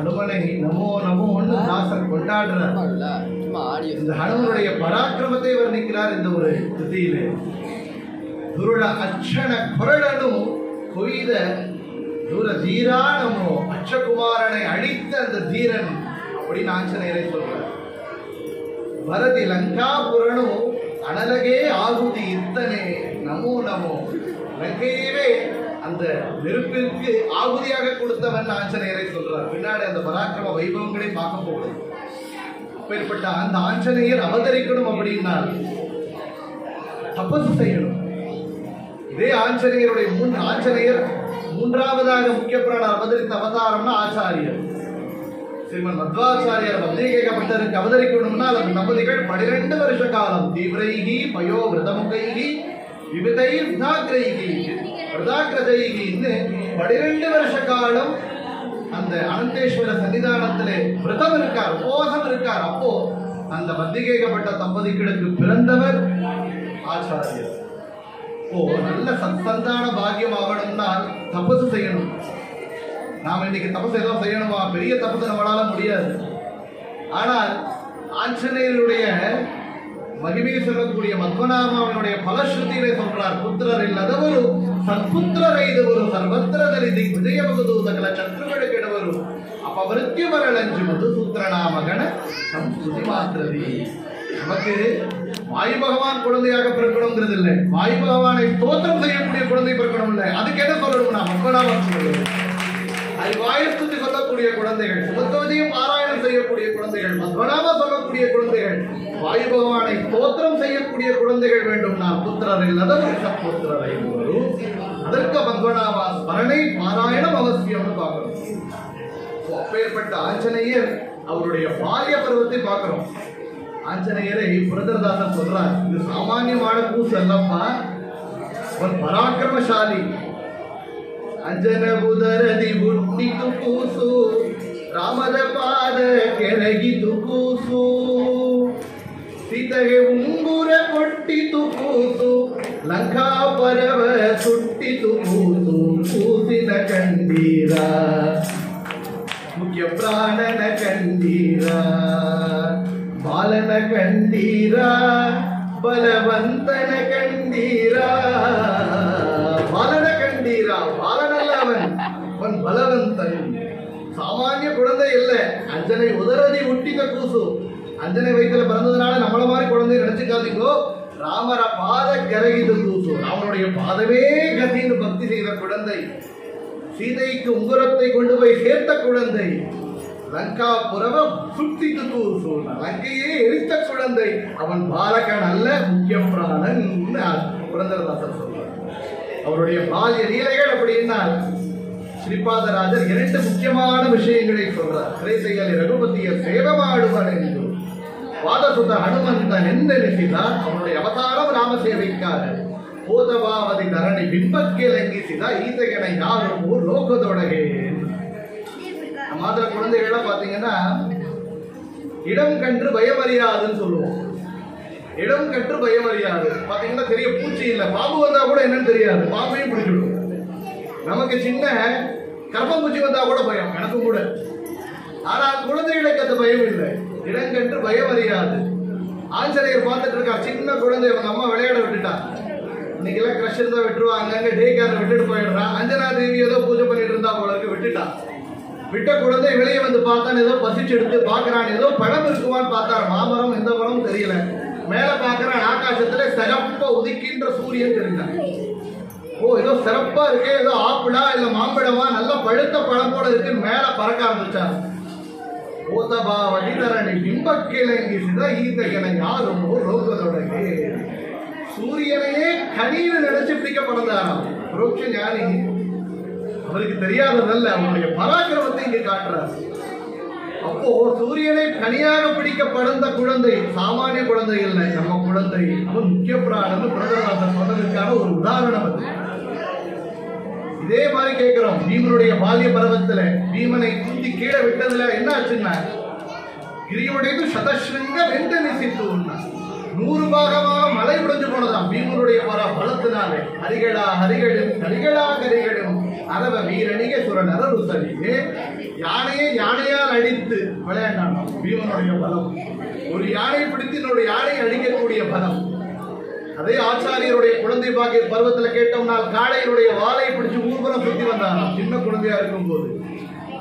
ஹனுமனை நமோ நமோன்னு தாசர் கொண்டாடுறார். இந்த ஹனுமனுடைய பராக்கிரமத்தை வர்ணிக்கிறார் இந்த ஒரு திதியிலே. துருள அச்சன குரலனு கொய்த தூர தீரானமோ, அச்சகுமாரனை அழித்த அந்த தீரன் அப்படின்னு ஆஞ்சநேயரை சொல்றார். வரதி லங்காபுரணு அனலகே ஆகுதி இத்தனே நமோ நமோ, லங்கையவே அந்த நெருப்பிற்கு ஆகுதியாக கொடுத்தவன் ஆஞ்சநேயரை சொல்றார். பின்னாடி அந்த பராக்கிரம வைபவங்களை பார்க்க போகிறோம். அப்பேற்பட்ட அந்த ஆஞ்சநேயர் அவதரிக்கணும் அப்படின்னா தபசு செய்யணும். இதே ஆஞ்சநேயருடைய ஆஞ்சநேயர் மூன்றாவதாக முக்கிய பிராணர் அவதரித்த அவதாரம்னா ஆச்சாரியர். ஸ்ரீமன் மத்வாச்சாரியர் வந்தியகேகப்பட்டருக்கு அவதரிக்கணும்னா அந்த தம்பதிகள் 12 வருஷ காலம் தீவிரைகி பயோ விரதமுகைகி விவிதை விதாக்ரைகி விரதாக்கிரதைகின்னு 12 வருஷ காலம் அந்த அனந்தேஸ்வர சன்னிதானத்திலே விரதம் இருக்கார், உபவாசம் இருக்கார். அப்போ அந்த வந்தியகேகப்பட்ட தம்பதிகளுக்கு பிறந்தவர் ஆச்சாரியர். ஓ, நல்ல சந்தான பாக்கியம் ஆகணும்னா தபசு செய்யணும். நாம இன்னைக்கு தபசு ஏதோ செய்யணுமா? பெரிய தபசு நம்மளால முடியாது. ஆனால் ஆஞ்சநேயருடைய மகிமையை சொல்லக்கூடிய மத்வநாமாவினுடைய பலஸ்ருதியிலே சொல்றார், புத்திரர் இಲ್ಲದವರು ಸತ್ಪುತ್ರರೈದವರು ಸರ್ವತ್ರದಲ್ಲಿ ವಿಜಯಭಗದೂತಗಳ ಶತ್ರುಗಳು ಕೆಡವರು ಅಪಮೃತ್ಯು ಮರಳಂಜುವುದು ಸೂತ್ರನಾಮಗಣ ಸಂಸ್ಕೃತಿ ಮಾತ್ರದಿ. நமக்கு வாயு பகவான் குழந்தையாக பிறக்கணுங்கிறது இல்லை, வாயு பகவானை ஸ்தோத்திரம் செய்யக்கூடிய குழந்தை பிறக்கணும் இல்லை. அதுக்கு என்ன சொல்லணும்னா மத்வநாமம் சொல்லணும். அறிவாயஸ்துதி சொல்லக்கூடிய குழந்தைகள், சுபத்தோதியம் பாராயணம் செய்யக்கூடிய குழந்தைகள், மத்வநாம சொல்லக்கூடிய குழந்தைகள், வாயு பகவானை ஸ்தோத்திரம் செய்யக்கூடிய குழந்தைகள் வேண்டும். நான் புத்திரர் இல்லாதவர் சத்புத்திரரை வரும். அதற்கு மத்வநாம ஸ்மரணை பாராயணம் அவசியம்னு பார்க்கணும். அப்பேற்பட்ட ஆஞ்சநேயர் அவருடைய பால்ய பருவத்தை பார்க்கிறோம். ஆஞ்சநேயரை புரந்தரதாசன் சொல்றார், இது சாமானியமான கூசு அல்லப்பா, அவன் பராக்கிரமசாலி. ಅಂಜನ ಉದರದಿ ಹುಟ್ಟಿತು ಕೂಸು, ರಾಮದ ಪಾದ ಕೆಳಗಿತು ಕೂಸು, ಸೀತೆಗೆ ಉಂಗುರ ಕೊಟ್ಟಿತು ಕೂಸು, ಲಂಕಾಪರವ ಸುಟ್ಟಿತು ಕೂಸು, ಕೂಸಿನ ಕಂಡೀರ ಮುಖ್ಯ ಪ್ರಾಣನ ಕಂಡೀರ, ಬಾಲನ ಕಂಡೀರ ಬಲವಂತನ ಕಂಡೀರ. பாலன கண்டீரா, பாலனல்ல அவன் பலவந்தன், சாமானிய குழந்தை இல்லை. அஞ்சனை உதரதி உட்டித கூசு, அஞ்சனை வயிற்றுல பிறந்ததுனால நம்மள மாதிரி குழந்தை நினைச்சுக்காதீங்கோ. ராமர பாத கரகிது கூசு, ராமனுடைய பாதமே கத்தின்னு பக்தி செய்த குழந்தை, சீதைக்கு உங்குரத்தை கொண்டு போய் சேர்த்த குழந்தை, லங்கா புறவ சுட்டித்து கூசு, லங்கையே எரித்த குழந்தை, அவன் பாலகன் அல்ல முக்கிய பிராணன் புரந்தரதாசன் சொல்றார். அவருடைய பால்ய லீலைகள் அப்படின்னா ஸ்ரீபாதராஜர் 2 முக்கியமான விஷயங்களை சொல்றார். திரைசையலி ரகுபதிய சேவமாடுவன் என்று வாதசுத ஹனுமந்தன் ಎಂದೆನಿಸಿದ அவனுடைய அவதாரம் ராம சேவைக்காக போதவாவதி தரணி பிம்பಕ್ಕೆ ಲಂಘಿಸಿದ ಈತಗೆನ ಯಾರು லோகதொடகே. மாதிரி குழந்தைகள்லாம் பார்த்தீங்கன்னா இடம் கன்று பயமறியாதுன்னு சொல்லுவோம். இடம் கற்று பயம் அறியாது. பாத்தீங்கன்னா பெரிய பூச்சி இல்ல, பாம்பு வந்தா கூட என்னன்னு தெரியாது, பாம்பையும் பிடிச்சிடும். நமக்கு சின்ன கர்ப்பம்பூச்சி வந்தா கூட பயம், எனக்கும் கூட. ஆனா குழந்தைகளுக்கு அந்த பயம் இல்லை, இடம் கற்று பயம் அறியாது. ஆஞ்சநேயர் பார்த்துட்டு இருக்கா, சின்ன குழந்தை அவங்க அம்மா விளையாட விட்டுட்டா. இன்னைக்கு எல்லாம் கிரஷ் இருந்தா விட்டுருவா, அங்கங்க டே கேர் விட்டுட்டு போயிடுறான். அஞ்சனா தேவி ஏதோ பூஜை பண்ணிட்டு இருந்தா போலருக்கு விட்டுட்டா. விட்ட குழந்தை வெளியே வந்து பார்த்தான், ஏதோ பசிச்சு எடுத்து பாக்குறான், ஏதோ பழம் இருக்குமான்னு பார்த்தாரு. மாமரம் எந்த மரம் தெரியல. மேல பாக்குறான், ஆகாசத்துல சிறப்பா உதிக்கின்ற சூரியன் தெரிஞ்சான். ஓ, ஏதோ சிறப்பா இருக்கு, ஏதோ ஆப்பிளா இல்ல மாம்பழமா நல்ல பழுத்த பழம் போல இருக்கு, மேல பறக்க ஆரம்பிச்சார். ஓதபா வடிதரணி பிம்பக்கிழங்கிசித ஈத்தகனை யாரும் ரோகதொடகே. சூரியனையே கனின்னு நினைச்சு பிடிக்கப்படந்தாராம் புரோட்ச ஞானி. அவருக்கு தெரியாததல்ல, அவருடைய பராக்கிரமத்தை இங்கே காட்டுறார். அப்போ சூரியனை கனியாக பிடிக்கப்படந்த குழந்தை சாமானிய குழந்தை இல்லை, நம்ம குழந்தை. அவன் முக்கிய பிராணன் புரந்தரதாசன் சொன்னதற்கான ஒரு உதாரணம் அது. இதே மாதிரி கேட்கிறோம், பீமனுடைய பால்ய பருவத்துல பீமனை குத்தி கீழே விட்டதுல என்ன ஆச்சுன்னா, கிரியுடையது சதஸ்ருங்க வெந்த நிசித்து 100 பாகமாக மலை உடைஞ்சு போனதான் பீமனுடைய பலத்தினாலே. ஹரிகளா ஹரிகளும் கரிகளா கரிகளும் அரவ வீரணிக சுரநர ருசலியே. யானையே யானையா அடித்து விளையாண்டான். பீமனுடைய பலம் ஒரு யானையை பிடித்து இன்னொரு யானையை அடிக்கக்கூடிய பலம். அதே ஆச்சாரியருடைய குழந்தை பாக்கிய பருவத்துல கேட்டோம்னால் காளையினுடைய வாளை பிடிச்சு ஊர்வலம் சுத்தி வந்தாராம் சின்ன குழந்தையா இருக்கும் போது.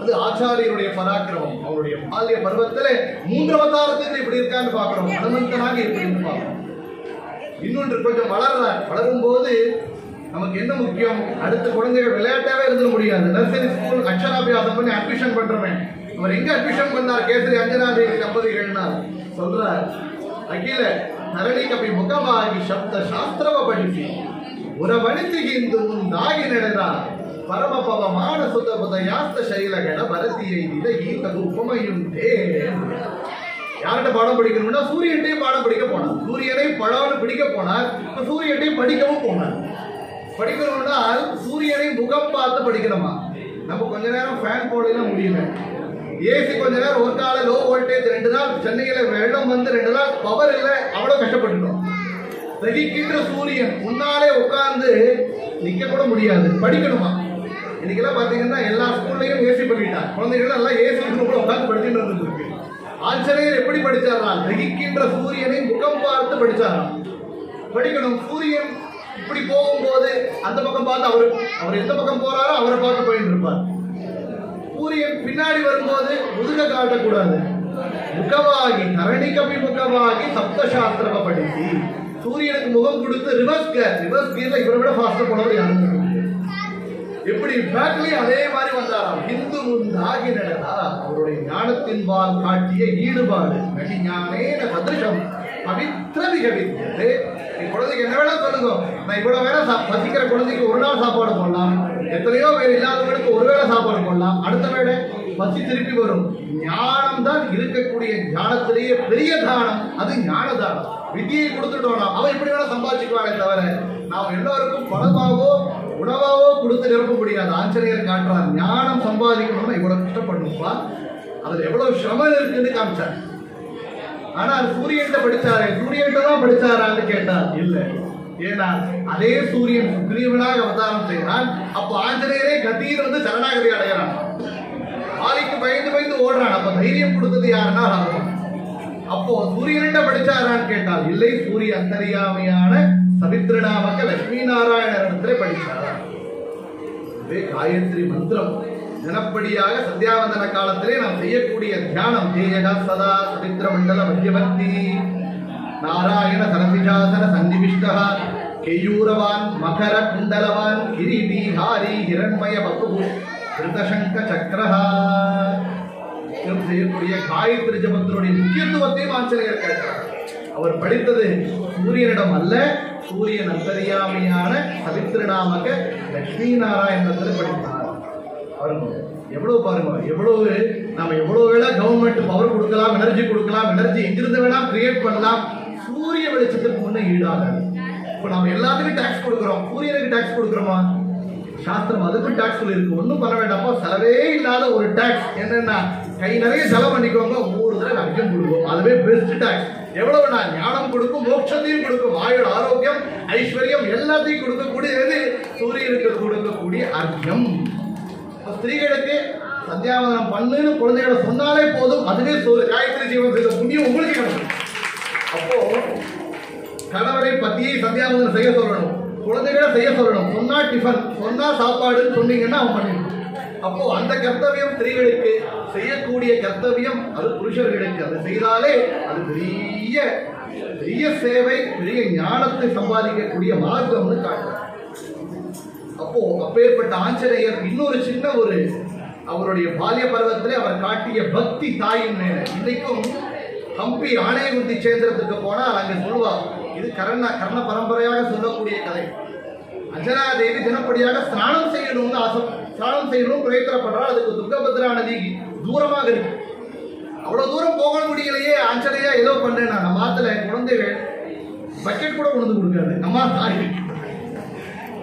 அது ஆச்சாரியருடைய பராக்கிரமம். அவருடைய பால்ய பருவத்துல 3 அவதாரத்துக்கு இப்படி இருக்கான்னு பாக்குறோம். ஹனுமந்தனாக எப்படின்னு பாக்குறோம். இன்னொன்று கொஞ்சம் வளரும் போது நமக்கு என்ன முக்கியம், அடுத்த குழந்தைகள் விளையாட்டாவே இருந்துட முடியாது. நர்சரி ஸ்கூல் அக்ஷராபியாசம் பண்ணி அட்மிஷன் பண்றோமே, அவர் எங்க அட்மிஷன் பண்ணார்? கேசரி அஞ்சனாதேவி தம்பதிகள்னார் சொல்றார். ಅಖಿಲ ನರಳಿ ಕಪಿ ಮುಖವಾಗಿ ಶಬ್ದ ಶಾಸ್ತ್ರವ ಪಡಿಸಿ ಉರವಣಿಸಿಗಿಂದು ಮುಂದಾಗಿ ನಡೆದ ಪರಮ ಪವಮಾನ ಸುತ ಬುಧಯಾಸ್ತ ಶೈಲಗಳ ಭರತಿಯೈದಿದ ಈತದು ಉಪಮೆಯುಂಟೇ. யார்கிட்ட பாடம் படிக்கணும்னா சூரியன்டையும் பாடம் படிக்க போனார். சூரியனை பழம்னு பிடிக்க போனார். இப்ப சூரியன்டையும் படிக்கவும் போனார். படிக்கணும்னா சூரியனை முகம் பார்த்து படிக்கணுமா? நம்ம கொஞ்ச நேரம் ஃபேன் போடலாம் முடியல, ஏசி கொஞ்ச நேரம் ஒரு கால லோ வோல்டேஜ் 2 நாள் சென்னையில வெள்ளம் வந்து 2 நாள் பவர் இல்லை, அவ்வளவு கஷ்டப்பட்டுட்டோம். தகிக்கின்ற சூரியன் முன்னாலே உட்கார்ந்து நிக்க கூட முடியாது, படிக்கணுமா? இன்னைக்கெல்லாம் பாத்தீங்கன்னா எல்லா ஸ்கூல்லையும் ஏசி பண்ணிட்டாங்க. குழந்தைகள் எல்லாம் ஏசி கூட உட்கார்ந்து படிச்சுட்டு வந்துருக்கு. ஆஞ்சநேயர் எப்படி படிச்சாராம்? தகிக்கின்ற சூரியனை முகம் பார்த்து படிச்சாராம். படிக்கணும். சூரியன் இப்படி போகும்போது அந்த பக்கம் பார்த்து அவர் எந்த பக்கம் போறாரோ அவரை பார்த்து போயிட்டு இருப்பார். சூரியன் பின்னாடி வரும்போது முதுக காட்டக்கூடாது, முகவாகி தரணி கபி முகவாகி சப்தசாஸ்திரம படிச்சு சூரியனுக்கு முகம் கொடுத்து ரிவர்ஸ் கியர்ல இவரை விட ஃபாஸ்டா போனவர் யாரும் எப்படி பேக்லயும் அதே மாதிரி வந்தாராம். இந்து முந்தாகி நடந்தா அவருடைய ஞானத்தின்பால் காட்டிய ஈடுபாடு நடி ஞானேன சதிருஷம் பவித்திர விகவித்தது. குழந்தைக்கு என்ன வேணா சொல்லுங்க, நான் இவ்வளவு வேணா பசிக்கிற குழந்தைக்கு ஒரு நாள் சாப்பாடு போடலாம், எத்தனையோ பேர் இல்லாதவங்களுக்கு ஒருவேளை சாப்பாடு போடலாம், அடுத்த வேளை பசி திருப்பி வரும். ஞானம் தான் இருக்கக்கூடிய ஞானத்திலேயே பெரிய தானம், அது ஞான தானம். வித்தியை கொடுத்துட்டோம்னா அவன் எப்படி வேணா சம்பாதிச்சுக்குவானே தவிர நாம் எல்லோருக்கும் பணமாவோ உணவாவோ கொடுத்து நிரப்ப முடியாது. ஆஞ்சநேயர் காட்டுறார், ஞானம் சம்பாதிக்கணும்னா இவ்வளவு கஷ்டப்படணும்ப்பா, அதுல எவ்வளவு சிரமம் இருக்குன்னு காமிச்சார். ஆனா சூரியன்ட்ட படிச்சாரு, சூரியன்ட்ட தான் படிச்சாரான்னு கேட்டார். இல்ல, ஏன்னா அதே சூரியன் சுக்ரீவனாக அவதாரம் செய்கிறான். அப்போ ஆஞ்சநேயரே கத்தியில் வந்து சரணாகதி அடைகிறான். ஆலிக்கு பயந்து ஓடுறான். அப்ப தைரியம் கொடுத்தது யாருன்னா ராமன். அப்போ சூரியன்ட்ட படிச்சாரான்னு கேட்டால் இல்லை, சூரிய அந்தரியாமையான சவித்ரநாமக்க லட்சுமி நாராயணரிடத்திலே படிச்சார். இதே காயத்ரி மந்திரம் தினப்படியாக சந்தியாவந்தன காலத்திலே நாம் செய்யக்கூடிய தியானம். தேஜகா சதா சவித்ர மண்டல மத்தியவர்த்தி நாராயண சரசிஜாசன சன்னிவிஷ்டா கேயூரவான் மகர குண்டலவான் கிரீடி ஹாரி ஹிரண்மய பகு கிருதசங்க சக்கரஹா செய்யக்கூடிய காயத்ரி ஜபத்தினுடைய முக்கியத்துவத்தையும் ஆச்சரியர் கேட்டார். அவர் படித்தது சூரியனிடம் அல்ல, சூரியன் அந்தரியாமையான சவித்ரநாமக லட்சுமி நாராயணத்தில் படித்தார். எவ்வளவு பாருங்க, எவ்வளவு நம்ம எவ்வளவு வேணா கவர்மெண்ட் பவர் கொடுக்கலாம், எனர்ஜி கொடுக்கலாம், எனர்ஜி எங்கிருந்து வேணா கிரியேட் பண்ணலாம், சூரிய வெளிச்சத்துக்கு முன்னே ஈடாகாது. இப்ப நம்ம எல்லாத்துக்கும் டாக்ஸ் கொடுக்குறோம், சூரியனுக்கு டாக்ஸ் கொடுக்குறோமா? சாஸ்திரம் அதுக்கும் டாக்ஸ் இருக்கு. ஒன்றும் பண்ண வேண்டாமா, செலவே இல்லாத ஒரு டாக்ஸ் என்னன்னா கை நிறைய செலவு பண்ணிக்கோங்க, 3 தடவை அதிகம் கொடுக்கும், அதுவே பெஸ்ட் டாக்ஸ். எவ்வளவு நான் ஞானம் கொடுக்கும், மோட்சத்தையும் கொடுக்கும், ஆயுள் ஆரோக்கியம் ஐஸ்வர்யம் எல்லாத்தையும் கொடுக்கக்கூடியது சூரியனுக்கு கொடுக்கக்கூடிய அர்த்தம். ஸ்திரீகளுக்கு சந்தியாவதனம் பண்ணுன்னு குழந்தைகளை சொன்னாலே போதும், அதுவே காயத்ரி ஜீவன் செய்த புண்ணியம் உங்களுக்கு கிடைக்கும். அப்போ கணவரை பத்தியை சந்தியாவதனம் செய்ய சொல்லணும், குழந்தைகளை செய்ய சொல்லணும். சொன்னா டிஃபன், சொன்னா சாப்பாடுன்னு சொன்னீங்கன்னா அவன் பண்ணிடணும். அப்போ அந்த கர்த்தவியம் ஸ்திரீகளுக்கு செய்யக்கூடிய கர்த்தவியம் அது புருஷர்களுக்கு. அதை செய்தாலே அது பெரிய பெரிய சேவை, பெரிய ஞானத்தை சம்பாதிக்கக்கூடிய மார்க்கம்னு காட்டுறார். அப்போ அப்பேற்பட்ட ஆஞ்சநேயர் இன்னொரு சின்ன ஒரு அவருடைய பால்ய பருவத்திலே அவர் காட்டிய பக்தி தாயின் மேல. இன்னைக்கும் ஹம்பி ஆணையகுந்தி சேந்திரத்துக்கு போனால் அங்க சொல்லுவார், இது கர்ண பரம்பரையாக சொல்லக்கூடிய கதை. அஞ்சனாதேவி தினப்படியாக ஸ்நானம் செய்யணும்னு ஸ்நானம் செய்யணும் பிரயத்தனப்படுறாள். அதுக்கு துங்கபத்ரா நதி தூரமாக இருக்கு, அவ்வளவு தூரம் போக முடியலையே. ஆஞ்சநேயா ஏதோ பண்றேன், நம்ம ஆத்துல குழந்தைகள் பக்கெட் கூட கொண்டு கொடுக்காது, நம்ம தாய்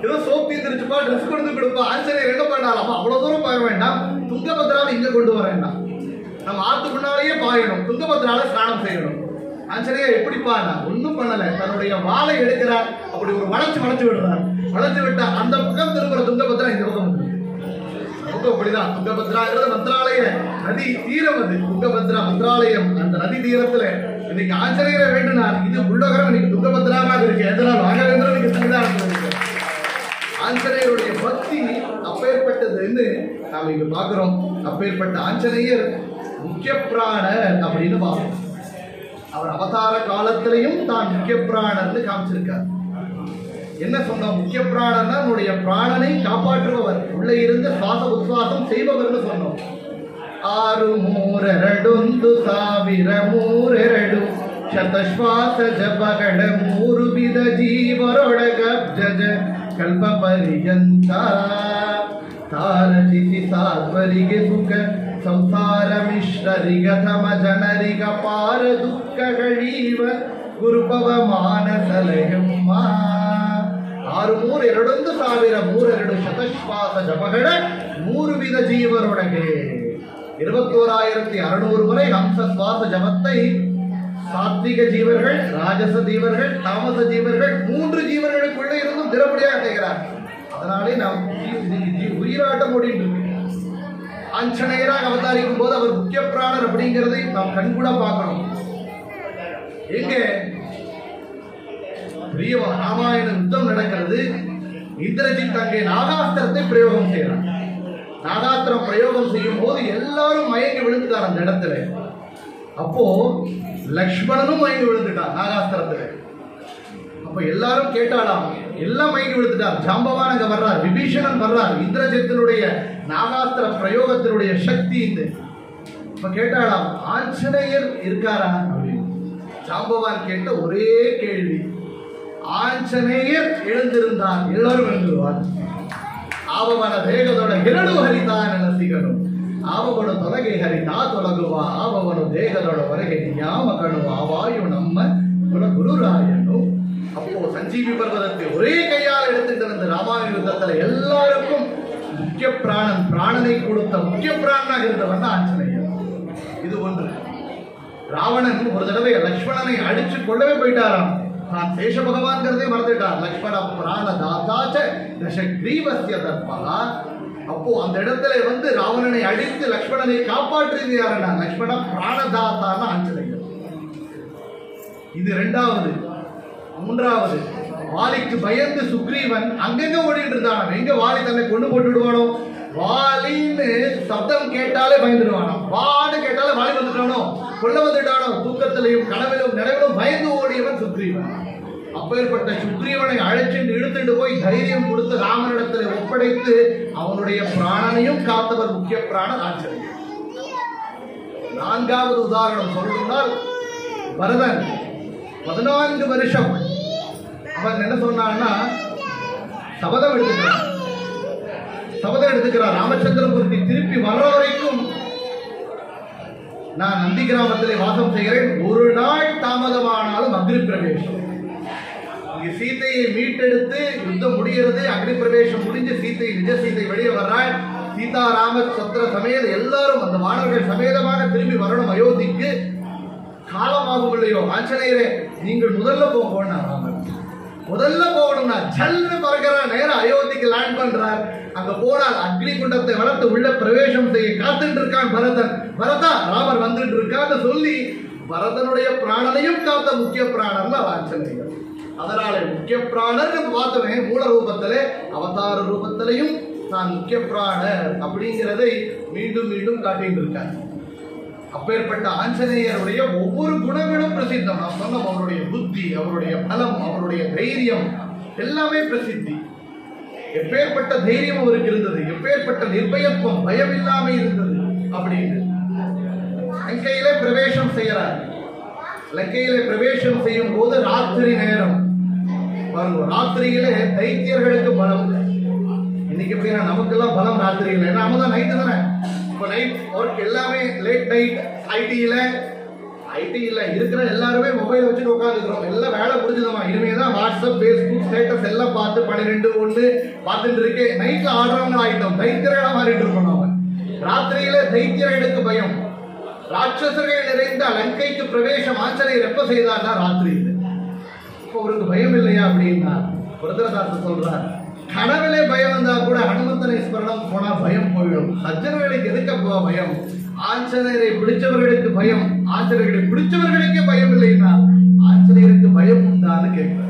ஏதோ சோப் தீர்ந்துருச்சுப்பா, ட்ரெஸ் கொண்டு கொடுப்பா. ஆஞ்சநேயர் என்ன பண்ணாலாமா, அவ்வளவு தூரம் போக வேண்டாம், துங்கபத்ராவை இங்க கொண்டு வர வேண்டாம், நம்ம ஆத்து முன்னாலேயே பாயணும், துங்கபத்ரால ஸ்நானம் செய்யணும். ஆஞ்சநேயா எப்படிப்பா? ஒன்னும் பண்ணல, தன்னுடைய வாளை எடுக்கிறார், அப்படி ஒரு வளைச்சு விடுறார். வளைச்சு விட்டா அந்த பக்கம் திரும்புற துங்கபத்ரா இந்த பக்கம் வந்து அப்படிதான். துங்கபத்ராங்கிறது மந்திராலய நதி தீரம் அது துங்கபத்ரா மந்திராலயம். அந்த நதி தீரத்துல இன்னைக்கு ஆஞ்சநேயரை வேண்டுனார். இது உள்ளகரம் இன்னைக்கு துங்கபத்ராவாக இருக்கு. எதனால் ராகவேந்திரன் இன்னைக்கு சன்னிதானத்தில் இருக்கு. ஆஞ்சநேயருடைய பக்தி அப்பேற்பட்டதுன்னு நாம் இங்க பார்க்கிறோம். அப்பேற்பட்ட ஆஞ்சநேயர் முக்கிய பிராணர் அப்படின்னு பார்க்கிறோம். அவர் அவதார காலத்திலையும் தான் முக்கிய பிராணர்னு காமிச்சிருக்கார். என்ன சொன்னோம்? முக்கிய பிராணர்னா நம்முடைய பிராணனை காப்பாற்றுபவர், உள்ளே இருந்து சுவாச உத்வாசம் செய்பவர்னு சொன்னோம். 6,3,2,1000 ಶತಶ್ವಾಸ ಜಪಗಳ 3 ವಿಧ ಜೀವರೊಳಗ ಜಜ ಕಲ್ಪ ಪರ್ಯಂತ ತಾರಚಿತಿ ಸಾಧ್ವರಿಗೆ ಸುಖ ಸಂಸಾರ ಮಿಶ್ರರಿಗ ತಮ ಜನರಿಗ ಪಾರ ದುಃಖಗಳೀವ ಗುರುಪವ ಮಾನಸಲಯಮ್ಮ 6,3,2,1000 ಶತಶ್ವಾಸ ಜಪಗಳ 3 ವಿಧ ಜೀವರೊಳಗೆ 21,600 முறை ஹம்ச சுவாச ஜபத்தை சாத்விக ஜீவர்கள், ராஜச ஜீவர்கள், தாமச ஜீவர்கள் 3 ஜீவர்களுக்குள்ளே இருந்தும் திறப்படியாக செய்கிறார். அதனாலே நாம் உயிராட்டம் ஓடிட்டு இருக்கு. ஆஞ்சநேயராக அவதாரிக்கும் போது அவர் முக்கிய பிராணர் அப்படிங்கிறதை நாம் கண்கூட பார்க்கணும். எங்க பெரிய ராமாயண யுத்தம் நடக்கிறது. இந்திரஜித் அங்கே நாகாஸ்திரத்தை பிரயோகம் செய்யறார். நாகாஸ்திரம் பிரயோகம் செய்யும் போது எல்லாரும் மயங்கி விழுந்துட்டார் அந்த இடத்துல. அப்போ லக்ஷ்மணனும் மயங்கி விழுந்துட்டார் நாகாஸ்திரத்துல. அப்ப எல்லாரும் கேட்டாலாம், எல்லாம் மயங்கி விழுந்துட்டார். ஜாம்பவான் அங்க வர்றார், விபீஷணன் வர்றார். இந்திரஜித்தினுடைய நாகாஸ்திர பிரயோகத்தினுடைய சக்தி இந்த. இப்ப கேட்டாலாம், ஆஞ்சநேயர் இருக்காரா அப்படின்னு. ஜாம்பவான் கேட்ட ஒரே கேள்வி, ஆஞ்சநேயர் எழுந்திருந்தார் எல்லாரும் எழுந்துருவார். ಆವವನ ದೇಹದೊಳ ಹಿರಡು ಹರಿತಾನನ ಸಿಗನು ಆವವನು ತೊಲಗೆ ಹರಿತಾ ತೊಲಗುವ ಆವವನು ದೇಹದೊಳ ಹೊರಗೆ ನಿಯಾಮಕನು ಆವಾಯು ನಮ್ಮ குல குருராயனு. அப்போ சஞ்சீவி பர்வதத்தை ஒரே கையால் எடுத்துட்டு வந்த ராமாயண யுத்தத்துல எல்லாருக்கும் முக்கிய பிராணன், பிராணனை கொடுத்த முக்கிய பிராணனாக இருந்தவன் ஆஞ்சநேயர். இது ஒன்று. ராவணன் ஒரு தடவை லக்ஷ்மணனை அடிச்சு கொள்ளவே போயிட்டாராம். நான் சேஷ பகவான்கிறதே மறந்துட்டார். லக்ஷ்மண பிராண தாத்தாச்ச தசக்ரீவஸ்ய தர்பா. அப்போ அந்த இடத்துல வந்து ராவணனை அடித்து லக்ஷ்மணனை காப்பாற்றியது யாருன்னா லக்ஷ்மண பிராணதாத்தான ஆஞ்சநேயர். இது இரண்டாவது. மூன்றாவது, வாலிக்கு பயந்து சுக்ரீவன் அங்கங்க ஓடிட்டு இருந்தான். எங்க வாலி தன்னை கொண்டு போட்டுடுவானோ, வாலின்னு சப்தம் கேட்டாலே பயந்துடுவானோ, வாடு கேட்டாலே வாலி வந்துட்டானோ, கொல்ல வந்துட்டானோ, தூக்கத்திலையும் கனவிலும் நினைவிலும் பயந்து ஓடியவன் சுக்ரீவன். அப்பேற்பட்ட சுக்ரீவனை அழைச்சிட்டு இழுத்துட்டு போய் தைரியம் கொடுத்து ராமனிடத்தில் ஒப்படைத்து அவனுடைய பிராணனையும் காத்தவர் முக்கிய பிராணன் ஆஞ்சநேயர். நான்காவது உதாரணம் சொல்லணும்னால் பரதன் 14 வருஷம் அவன் என்ன சொன்னான்னா சபதம் எடுத்துக்கிறார். ராமச்சந்திரபுரத்தை திருப்பி வர்ற வரைக்கும் நான் நந்தி கிராமத்திலே வாசம் செய்கிறேன், ஒரு நாள் தாமதமானாலும் அக்னி பிரவேசம். இங்க சீதையை மீட்டெடுத்து யுத்தம் முடிகிறது, அக்னி பிரவேசம் முடிஞ்சு சீதை நிஜ சீதை வெளியே வர்றாள். சீதாராம சத்திர சமேத எல்லாரும் அந்த வானர்கள் சமேதமாக திரும்பி வரணும் அயோத்திக்கு. காலமாகும் இல்லையோ, ஆஞ்சநேயரே நீங்கள் முதல்ல போகணும். ராமன் முதல்ல போகணும்னா ஜல்னு பறக்கிற நேரம் அயோத்திக்கு லேண்ட் பண்றார். அங்க போனால் அக்னி குண்டத்தை வளர்த்து உள்ள பிரவேசம் செய்ய காத்துட்டு இருக்கான் பரதன். பரதா, ராமர் வந்துட்டு இருக்கான்னு சொல்லி பரதனுடைய பிராணனையும் காத்த முக்கிய பிராணர்ல ஆஞ்சநேயர். அதனால முக்கிய பிராணர் பார்த்தோமே மூல ரூபத்திலே அவதார ரூபத்திலையும் தான் முக்கிய பிராணர் அப்படிங்கிறதை மீண்டும் மீண்டும் காட்டிட்டு இருக்கார். அப்பேற்பட்ட ஆஞ்சநேயருடைய ஒவ்வொரு குணங்களும் பிரசித்தம். நான் சொன்னோம், அவருடைய புத்தி, அவருடைய பலம், அவருடைய தைரியம் எல்லாமே பிரசித்தி. எப்பேற்பட்ட தைரியம் அவருக்கு இருந்தது, எப்பேற்பட்ட நிர்பயத்துவம், பயம் இல்லாம இருந்தது அப்படின்னு. லங்கையிலே பிரவேசம் செய்யறார். லங்கையிலே பிரவேசம் செய்யும் போது ராத்திரி நேரம் பாருங்க. ராத்திரியிலே தைத்தியர்களுக்கு பலம். இன்னைக்கு எப்படின்னா நமக்கெல்லாம் பலம் ராத்திரியில், ஏன்னா நம்ம தான் நைட்டு தானே. இப்போ நைட் ஒர்க் எல்லாமே லேட் நைட். ஐடியில் இருக்கிற எல்லாருமே மொபைல் வச்சுட்டு உட்காந்துக்கிறோம். எல்லாம் வேலை முடிஞ்சதுமா, இனிமே தான் வாட்ஸ்அப், ஃபேஸ்புக் ஸ்டேட்டஸ் எல்லாம் பார்த்து 12, 1 பார்த்துட்டு இருக்கு. நைட்டில் ஆடுறவங்க ஆகிட்டோம், தைத்தியர்களாக மாறிட்டு இருக்கோம் நாம. ராத்திரியில தைத்தியர்களுக்கு பயம். ராட்சசர்கள் நிறைந்த லங்கைக்கு பிரவேசம் ஆஞ்சநேயர் எப்ப செய்தார்னா ராத்திரியில். இப்போ அவருக்கு பயம் இல்லையா அப்படின்னா புரதரதாசர் சொல்றார், கனவிலே பயம் வந்தா கூட ஹனுமந்தனை ஸ்மரணம் போனா பயம் போயிடும். சஜ்ஜனர்களுக்கு எதுக்கப்பா பயம்? ஆஞ்சநேயரை பிடிச்சவர்களுக்கு பயம். ஆஞ்சநேயரை பிடிச்சவர்களுக்கே பயம் இல்லைன்னா ஆஞ்சநேயருக்கு பயம் உண்டான்னு கேட்கிறார்.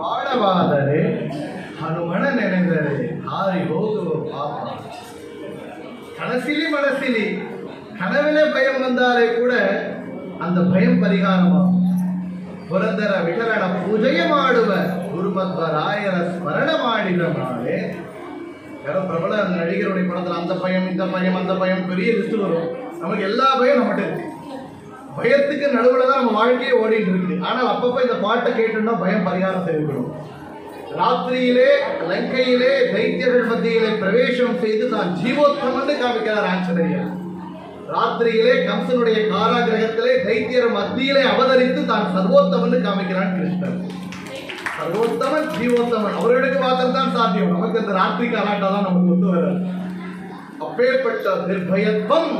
ವಾಡವಾದರೆ ಹನುಮನ ನೆನೆದರೆ ಹಾರಿ ಹೋಗುವ ಪಾಪ. கனசிலி மனசிலி கனவிலே பயம் வந்தாலே கூட அந்த பயம் பரிகாரமாகும். ಪುರಂದರ ವಿಠಲನ ಪೂಜೆಯ ಮಾಡುವ ಗುರುಮಧ್ವರಾಯರ ಸ್ಮರಣ ಮಾಡಿದ நாளே யாரோ பிரபல நடிகருடைய படத்தில் அந்த பயம் இந்த பயம் அந்த பயம் பெரிய லிஸ்ட் வரும். நமக்கு எல்லா பயம் நம்மகிட்ட இருக்கு. பயத்துக்கு நடுவில் தான் நம்ம வாழ்க்கையே ஓடிட்டு இருக்கு. ஆனால் அப்பப்போ இந்த பாட்டை கேட்டோம்னா பயம் பரிகாரம் செய்யப்படும். ராத்திரியிலே லங்கையிலே தைத்தியர்கள் மத்தியிலே பிரவேசம் செய்து தான் ஜீவோத்தமன்னு காமிக்கிறார் ஆஞ்சநேயர். ராத்திரியிலே கம்சனுடைய காராகிரகத்திலே தைத்தியர் மத்தியிலே அவதரித்து தான் சர்வோத்தமன்னு காமிக்கிறான் கிருஷ்ணன். சர்வோத்தமன் ஜீவோத்தமன் அவர்களுக்கு மாத்திரம் தான் சாத்தியம். நமக்கு அந்த ராத்திரி காலாட்டா தான் நமக்கு ஒத்து வராது. அப்பேற்பட்ட நிர்பயத்துவம்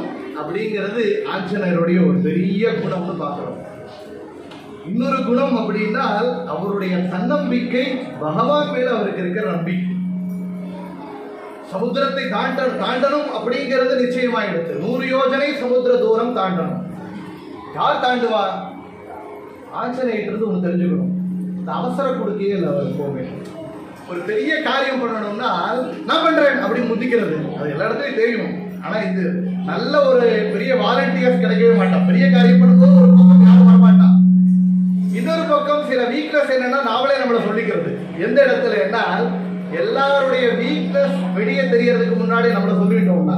அப்படிங்கிறது ஆஞ்சநேயருடைய ஒரு பெரிய குணம்னு பார்க்கிறோம். இன்னொரு குணம் அப்படின்னால் அவருடைய தன்னம்பிக்கை, பகவான் மேல அவருக்கு இருக்கிற நம்பிக்கை. சமுத்திரத்தை தாண்டணும் அப்படிங்கிறது நிச்சயமாயிடுச்சு. 100 யோஜனை சமுத்திர தூரம் தாண்டணும். யார் தாண்டுவா? ஆஞ்சநேயர்கிட்ட ஒன்று தெரிஞ்சுக்கணும். இந்த அவசர கொடுக்கையே இல்லை அவர் எப்பவுமே. ஒரு பெரிய காரியம் பண்ணணும்னா நான் பண்றேன் அப்படி முந்திக்கிறது அது எல்லா இடத்துலையும் தெரியும். ஆனா இது நல்ல ஒரு பெரிய வாலண்டியர்ஸ் கிடைக்கவே மாட்டான். பெரிய காரியம் பண்ணும்போது ஒரு பக்கம் யாரும் வரமாட்டான். இன்னொரு பக்கம் சில வீக்னஸ் என்னன்னா நாமளே நம்மளை சொல்லிக்கிறது. எந்த இடத்துல என்ன எல்லாருடைய வீக்னஸ் வெளியே தெரியறதுக்கு முன்னாடி நம்மளை சொல்லிட்டோம்னா,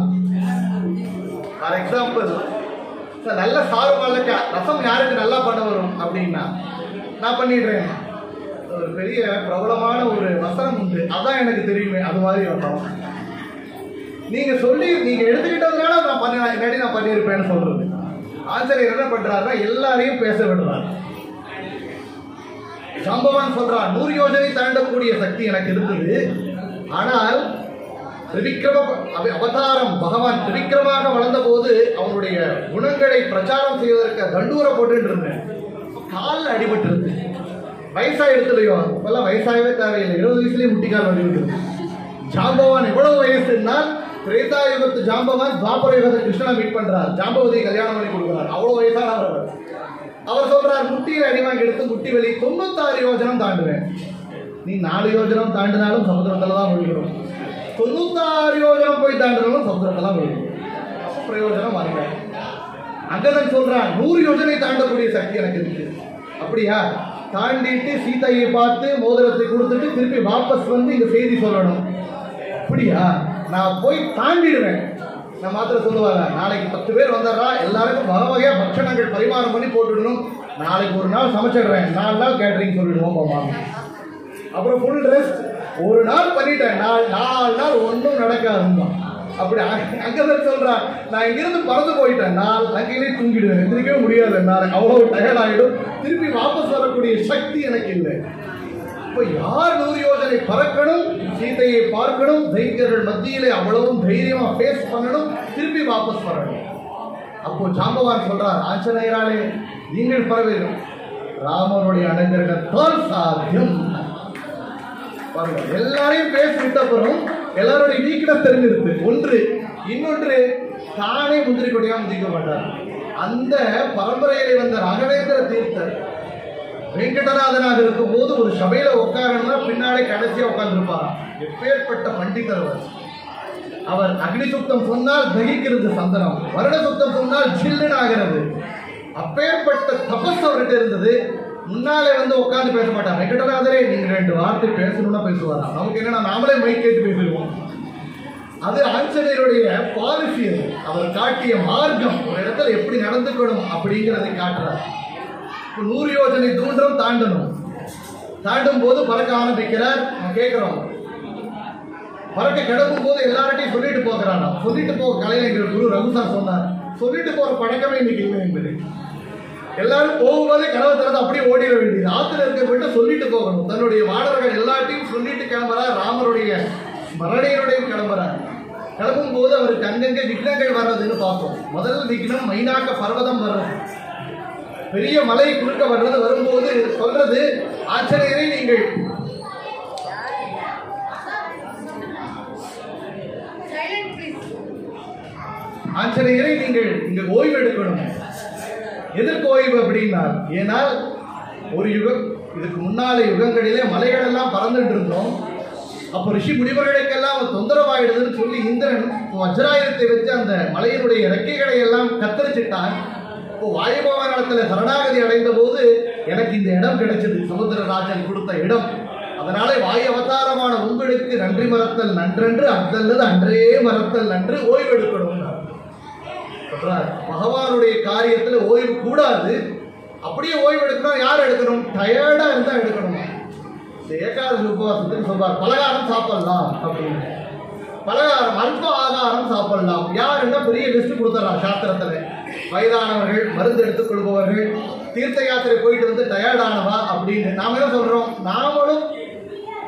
ஃபார் எக்ஸாம்பிள் நல்ல சாறு வாழைக்கா ரசம் யாருக்கு நல்லா பண்ண வரும் அப்படின்னா நான் பண்ணிடுறேன். ஒரு பெரிய பிரபலமான ஒரு வசனம் உண்டு, அதான் எனக்கு தெரியுமே, அது மாதிரி வசனம். நீங்க சொல்லி நீங்க எடுத்துக்கிட்டதுனால நான் பண்ண இல்லாட்டி நான் பண்ணியிருப்பேன்னு சொல்றது. ஆஞ்சநேயர் என்ன பண்றாருன்னா எல்லாரையும் பேச விடுறாரு. சம்பவான் சொல்றார் 100 யோஜனை தாண்டக்கூடிய சக்தி எனக்கு இருந்தது. ஆனால் அவதாரம் பகவான் திரிக்கிரமாக வளர்ந்த போது அவனுடைய குணங்களை பிரச்சாரம் செய்வதற்கு தண்டூர போட்டு இருந்தேன். காலில் அடிபட்டு இருக்கு. வயசாயிடுத்துலையோ இப்பெல்லாம் வயசாகவே தேவையில்லை. 20 வயசுலயே முட்டிக்கால் அடிபட்டு. ஜாம்பவான் எவ்வளவு வயசுன்னா திரேதா யுகத்து ஜாம்பவான் துவாபர யுகத்தை கிருஷ்ணனை மீட் பண்றார். ஜாம்பவதியை கல்யாணம் பண்ணி கொடுக்கிறார். அவ்வளவு வயசானவர். அவர் சொல்றார் முட்டியில் அடிவாங்க எடுத்து முட்டி வெளி 96 யோஜனம் தாண்டுவேன். நீ 4 யோஜனம் தாண்டினாலும் சமுத்திரத்துல தான் விழுகிறோம். 96 யோஜனம் போய் தாண்டினாலும் சமுத்திரத்துல தான் விழுகிறோம். பிரயோஜனம் வரல. அங்கதான் சொல்றான் 100 யோஜனை தாண்டக்கூடிய சக்தி எனக்கு இருக்கு. அப்படியா? தாண்டிட்டு சீதையை பார்த்து மோதிரத்தை கொடுத்துட்டு திருப்பி வாபஸ் வந்து இங்க செய்தி சொல்லணும். அப்படியா? நான் போய் தாண்டிடுவேன். நான் மாத்திரம் சொல்லுவாங்க நாளைக்கு 10 பேர் வந்துடுறா, எல்லாருக்கும் வகை வகையா பட்சணங்கள் பரிமாறம் பண்ணி போட்டுடணும். நாளைக்கு ஒரு நாள் சமைச்சிடுறேன், 4 நாள் கேட்டரிங் சொல்லிடுவோம் போவாங்க. அப்புறம் ஃபுல் ரெஸ்ட் ஒரு நாள் பண்ணிட்டேன், 4 நாள் ஒன்றும் நடக்காதுமா. அப்படி அங்கதான் சொல்றான் நான் இங்கிருந்து பறந்து போயிட்டேன், 4 லங்கையிலே தூங்கிடுவேன், எந்திரிக்கவே முடியாது, நான் அவ்வளவு டயர்ட் ஆகிடும், திருப்பி வாபஸ் வரக்கூடிய சக்தி எனக்கு இல்லை. இப்போ யார் 100 யோஜனை பறக்கணும், சீதையை பார்க்கணும், தைத்தியர்கள் மத்தியிலே அவ்வளவும் தைரியமா ஃபேஸ் பண்ணணும், திருப்பி வாபஸ் வரணும். அப்போ ஜாம்பவான் சொல்றார் ஆஞ்சநேயராலே நீங்கள் பர வேண்டும், ராமனுடைய அனுகிரகத்தால் சாத்தியம். எல்லாரையும் பேசிவிட்ட அப்புறம் எல்லாருடைய வீக்னஸ் தெரிஞ்சிருக்கு. ஒன்று இன்னொன்று தானே முந்திரி கொடியா முந்திக்க மாட்டார். அந்த பரம்பரையிலே வந்த ராகவேந்திர தீர்த்தர் வெங்கடநாதனாக இருக்கும் போது ஒரு சபையில உட்காரணும்னா பின்னாலே கடைசியா உட்கார்ந்துருப்பார். எப்பேற்பட்ட பண்டிதர் அவர். அக்னி சுத்தம் சொன்னால் தகிக்கிறது சந்தனம், வருட சுத்தம் சொன்னால் ஜில்லுன்னு ஆகிறது. அப்பேற்பட்ட தபஸ் அவர்கிட்ட இருந்தது. முன்னாலே வந்து உட்காந்து பேச மாட்டார். வெங்கடநாதரே நீங்க 2 வார்த்தை பேசணும்னா பேசுவாரா? நமக்கு என்னன்னா நாமளே மைக் கேட்டு பேசிடுவோம். அது ஆஞ்சநேயருடைய பாலிசி. அது அவர் காட்டிய மார்க்கம், ஒரு இடத்துல எப்படி நடந்துக்கணும் அப்படிங்கிறதை காட்டுறார். 100 யோஜனை தூண்டரும் தாண்டணும். தாண்டும் போது பறக்க ஆரம்பிக்கிறார். கேட்கிறோம் பறக்க கிடக்கும் போது எல்லார்ட்டையும் சொல்லிட்டு போகிறாரா? சொல்லிட்டு போக கலையில எங்கள் குரு ரகுசார் சொன்னார், சொல்லிட்டு போற பழக்கமே இன்னைக்கு இல்லை என்பது. எல்லாரும் போகும்போதே கனவு திறந்து அப்படியே ஓடிட வேண்டியது. ஆத்துல இருக்க சொல்லிட்டு போகணும். தன்னுடைய வாடர்கள் எல்லாத்தையும் சொல்லிட்டு கிளம்புறார். ராமருடைய மரணியருடையும் கிளம்புறார். கிளம்பும் போது அவருக்கு அங்கங்கே விக்னங்கள் வர்றதுன்னு பார்த்தோம். முதல் விக்னம் மைனாக்க பர்வதம் வர்றது, பெரிய மலை குறுக்க வர்றது. வரும்போது சொல்றது ஆஞ்சநேயரை நீங்கள் ஆஞ்சநேயரை நீங்கள் இங்க ஓய்வு எடுக்கணும். எதற்கு ஓய்வு அப்படின்னார்? ஏனால் ஒரு யுகம் இதுக்கு முன்னால யுகங்களிலே மலைகள் எல்லாம் பறந்துட்டு இருந்தோம். அப்போ ரிஷி முனிவர்களுக்கெல்லாம் தொந்தரவாயிடுதுன்னு சொல்லி இந்திரன் வஜ்ராயுதத்தை வச்சு அந்த மலையினுடைய இறக்கைகளை எல்லாம் கத்தரிச்சிட்டான். இப்போ வாயுபவனத்தில் சரணாகதி அடைந்த போது எனக்கு இந்த இடம் கிடைச்சது, சமுத்திரராஜன் கொடுத்த இடம். அதனால வாயு அவதாரமான உங்களுக்கு நன்றி மறத்தல் நன்றென்று அந்தல்லது அன்றே மறத்தல் நன்று, ஓய்வு எடுக்கணும். சொல்றார் பகவானுடைய காரியத்துல ஓய்வு கூடாது. அப்படியே ஓய்வு எடுக்கணும். யார் எடுக்கணும்? டயர்டா இருந்தா எடுக்கணும். ஏகாதசி உபவாசத்துக்கு சொல்றார் பலகாரம் சாப்பிடலாம் அப்படின்னு. பலகாரம் அல்ப ஆகாரம் சாப்பிடலாம். யாருன்னா பெரிய லிஸ்ட் கொடுத்துடலாம் சாஸ்திரத்துல. வயதானவர்கள், மருந்து எடுத்துக் கொள்பவர்கள், தீர்த்த யாத்திரை போயிட்டு வந்து டயர்டானவா அப்படின்னு. நாம என்ன சொல்றோம்? நாமளும்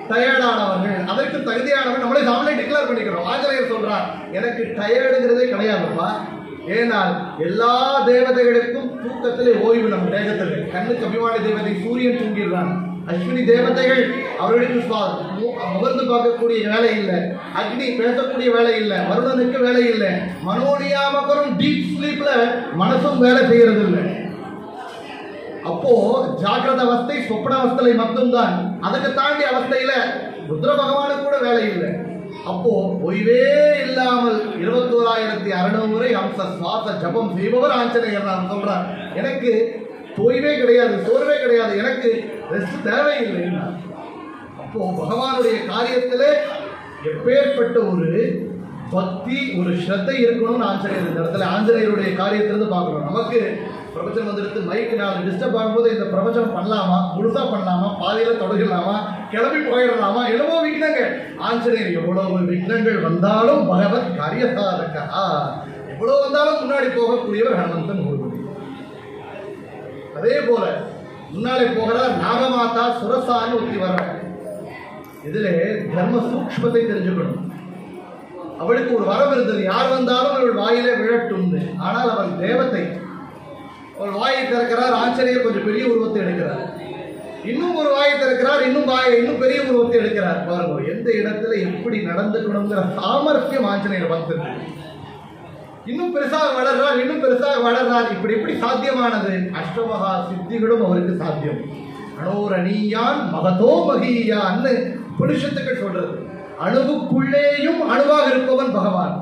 டயர்டானவர்கள், அதற்கு தகுதியானவர்கள் நாமளே டிக்ளேர் பண்ணிக்கிறோம். ஆஞ்சநேயர் சொல்றார் எனக்கு டயர்டுங்கிறதே கிடையாதுப்பா. ஏனால் எல்லா தேவதைகளுக்கும் தூக்கத்திலே ஓய்வு. நம்ம தேகத்தில் கண்ணுக்கு அபிமான தேவதை சூரியன் தூங்கிடுறான். அஸ்வினி தேவதைகள் அவர்களுக்கு முகர்ந்து பார்க்கக்கூடிய வேலை இல்லை. அக்னி பேசக்கூடிய வேலை இல்லை. வருணனுக்கு வேலை இல்லை. மனோனியாமகரும் டீப் ஸ்லீப்ல மனசும் வேலை செய்யறது இல்லை. அப்போ ஜாகிரத அவஸ்தை சொப்பன அவஸ்தை மட்டும்தான். அதுக்கு தாண்டி அவஸ்தையில ருத்ர பகவானுக்கு கூட வேலை இல்லை. அப்போ ஓய்வே இல்லாமல் 21,600 முறை அம்ச சுவாச ஜபம் செய்பவர் ஆஞ்சநேயர். நான் சொல்றார் எனக்கு ஓய்வே கிடையாது, சோர்வே கிடையாது, எனக்கு ரெஸ்ட் தேவையில்லை. அப்போ பகவானுடைய காரியத்துல எப்பேற்பட்ட ஒரு பக்தி, ஒரு ஸ்ரத்தை இருக்கணும்னு ஆஞ்சநேயர் இந்த இடத்துல ஆஞ்சநேயருடைய காரியத்திலிருந்து பார்க்கணும். நமக்கு பிரபஞ்சம் வந்துடுத்து மைக்கு நாலு டிஸ்டர்ப் ஆகும்போது இந்த பிரபஞ்சம் பண்ணலாமா, முழுசா பண்ணலாமா, பாதியில தொடங்கலாமா, கிளம்பி போயிடலாமா, எவ்வளவோ விக்னங்கள். ஆஞ்சநேயர் எவ்வளவு விக்னங்கள் வந்தாலும் பகவத் காரியசாதகா, எவ்வளவு வந்தாலும் முன்னாடி போகக்கூடியவர் ஹனுமந்தன் ஒருவன். அதே போல முன்னாலே போகிறார் நாகமாதா சுரசான்னு ஒருத்தி வர்ற. இதுல தர்ம சூக்ஷ்மத்தை தெரிஞ்சுக்கணும். அவளுக்கு ஒரு வரம் இருந்தது, யார் வந்தாலும் அவள் வாயிலே விழட்டும். ஆனால் அவள் தேவதை. அவள் வாயை திறக்கிறார், ஆஞ்சநேயர் கொஞ்சம் பெரிய உருவத்தை எடுக்கிறார். இன்னும் ஒரு வாயை திறக்கிறார், இன்னும் பெரிய உருவத்தை எடுக்கிறார். பாருங்க எந்த இடத்துல எப்படி நடந்துக்கணுங்கிற சாமர்த்தியம் ஆஞ்சநேயர் வந்திருக்கு. இன்னும் பெருசாக வளர்றார், இன்னும் பெருசாக வளர்றார். இப்படி எப்படி சாத்தியமானது? அஷ்டமகா சித்திகளும் அவருக்கு சாத்தியம். அணோரணியான் மகதோ மகியான்னு புருஷத்துக்கள் சொல்றது. அணுவுக்குள்ளேயும் அணுவாக இருப்பவன் பகவான்.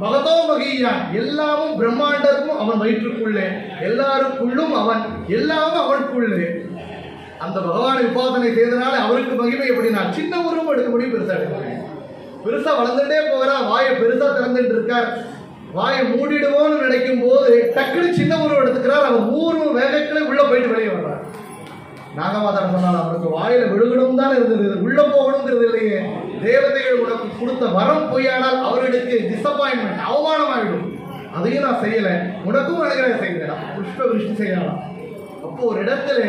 மகதோ மகியான் எல்லாமும் பிரம்மாண்டமும் அவன் வயிற்றுக்குள்ளே, எல்லாருக்குள்ளும் அவன், எல்லாமும் அவனுக்குள்ளே. அந்த பகவானை உபாசனை செய்தனால அவருக்கு மகிமை எப்படின்னா சின்ன உருவம் எடுக்க முடியும், பெருசா எடுக்க முடியும். பெருசா வளர்ந்துட்டே போகிறார், வாயை பெருசா திறந்துட்டு இருக்கார். வாயை மூடிடுவோம்னு நினைக்கும் போது டக்குனு சின்ன உருவம் எடுத்துக்கிறார். அவர் ஊரும் வேகத்துல உள்ள போயிட்டு வெளியே வர்றார். நாகமாதன் சொன்னால் அவனுக்கு வாயில விழுகணும் தான் இருந்தது, உள்ள போகணுங்கிறது இல்லையே. தேவதைகள் உனக்கு கொடுத்த வரம் பொய்யானால் அவர்களுக்கு டிசப்பாயின்மெண்ட், அவமானம் ஆயிடும். அதையும் நான் செய்யல, உனக்கும் அனுகிரகம் செய்கிறேன், புஷ்ப விருஷ்டி செய்யலாம். அப்போ ஒரு இடத்துல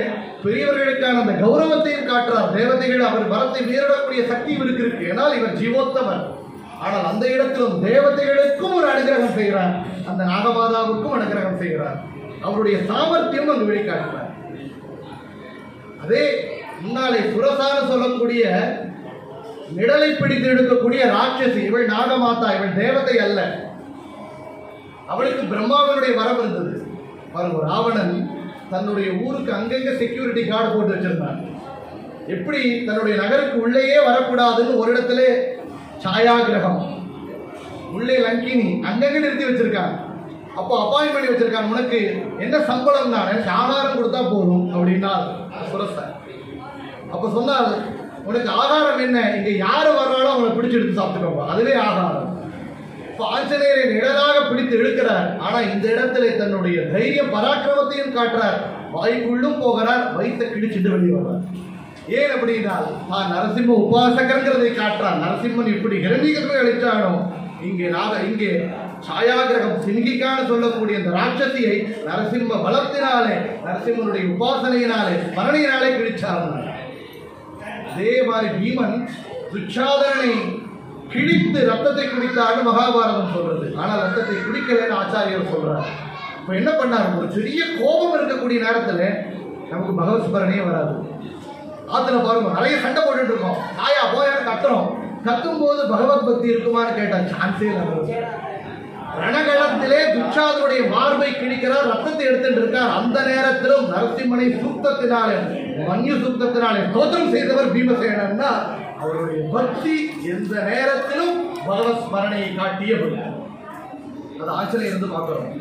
பெரியவர்களுக்கான அந்த கௌரவத்தையும் காட்டுறார். தேவதைகள் அவர் வரத்தை மீறிடக்கூடிய சக்தி இவருக்கு இருக்கு. ஏனால் இவர் ஜீவோத்தவர். ஆனால் அந்த இடத்திலும் தேவதைகளுக்கும் ஒரு அனுகிரகம் செய்கிறார், அந்த நாகமாதாவுக்கும் அனுகிரகம் செய்கிறார். அவருடைய சாமர்த்தியம் அங்கு வெளிக்காட்டுறார். அதே முன்னாலே சுரசான சொல்லக்கூடிய நிழலை பிடித்து எடுக்கக்கூடிய ராட்சசி இவள் நாகமாதா. இவள் தேவதை அல்ல. அவளுக்கு பிரம்மாவனுடைய வரம் இருந்தது. பாருங்க, ராவணன் தன்னுடைய ஊருக்கு அங்கங்க செக்யூரிட்டி கார்டு போட்டு வச்சிருந்தான். எப்படி தன்னுடைய நகருக்கு உள்ளேயே வரக்கூடாதுன்னு ஒரு இடத்துல சாயாகிரகம், உள்ளே லங்கினி அங்கங்க நிறுத்தி வச்சிருக்காங்க. அப்போ அப்பாயின்ட் பண்ணி வச்சிருக்காங்க. உனக்கு என்ன சம்பளம் தானே, ஆகாரம் கொடுத்தா போதும் அப்படின்னா சுரசன். அப்ப சொன்னால் உனக்கு ஆகாரம் என்ன, இங்க யாரு வர்றாலும் அவனை பிடிச்சு எடுத்து சாப்பிட்டுக்கோங்க, அதுவே ஆகாரம். ஆஞ்சநேயரை நிழலாக பிடித்து இழுக்கிறார். ஆனா இந்த இடத்துல தன்னுடைய தைரிய பராக்கிரமத்தையும் காட்டுறார். வாய்க்குள்ளும் போகிறார், வயிற்ற கிழிச்சிட்டு வெளியே வர்றார். ஏன் அப்படின்னா தான் நரசிம்ம உபாசகங்கிறதை காட்டுறார். நரசிம்மன் இப்படி ஹிரண்யகசிபுவை அழிச்சானோ, இங்கே சாயாகிரகம் சிங்கிக்கான்னு சொல்லக்கூடிய அந்த ராட்சசியை நரசிம்ம பலத்தினாலே, நரசிம்மனுடைய உபாசனையினாலே, மரணியினாலே கிழிச்சார். அதே மாதிரி பீமன் துச்சாதனனை கிழித்து ரத்தத்தை குடித்தான்னு மகாபாரதம் சொல்றது. ஆனால் ரத்தத்தை குடிக்கலன்னு ஆச்சாரியர் சொல்றார். இப்ப என்ன பண்ணாரு, ஒரு சிறிய கோபம் இருக்கக்கூடிய நேரத்துல நமக்கு பகவத் ஸ்மரணையே வராது. ஆத்துல பாருங்க, நிறைய சண்டை போட்டுட்டு இருக்கோம், தாயா போயான்னு கத்துறோம். கத்தும் போது பகவத் பக்தி இருக்குமான்னு கேட்டா சான்ஸே இல்லை. ரணகளத்திலே துச்சாதனுடைய மார்பை கிழிக்கிறார், ரத்தத்தை எடுத்துட்டு இருக்கார். அந்த நேரத்திலும் நரசிம்மனை சூக்தத்தினாலே, மன்யு சூக்தத்தினாலே தோற்றம் செய்தவர் பீமசேனன்னா அவருடைய பக்தி எந்த நேரத்திலும் பகவத் ஸ்மரணையை காட்டிய பக்தி. அது ஆச்சரியம் இருந்து பார்க்கிறோம்.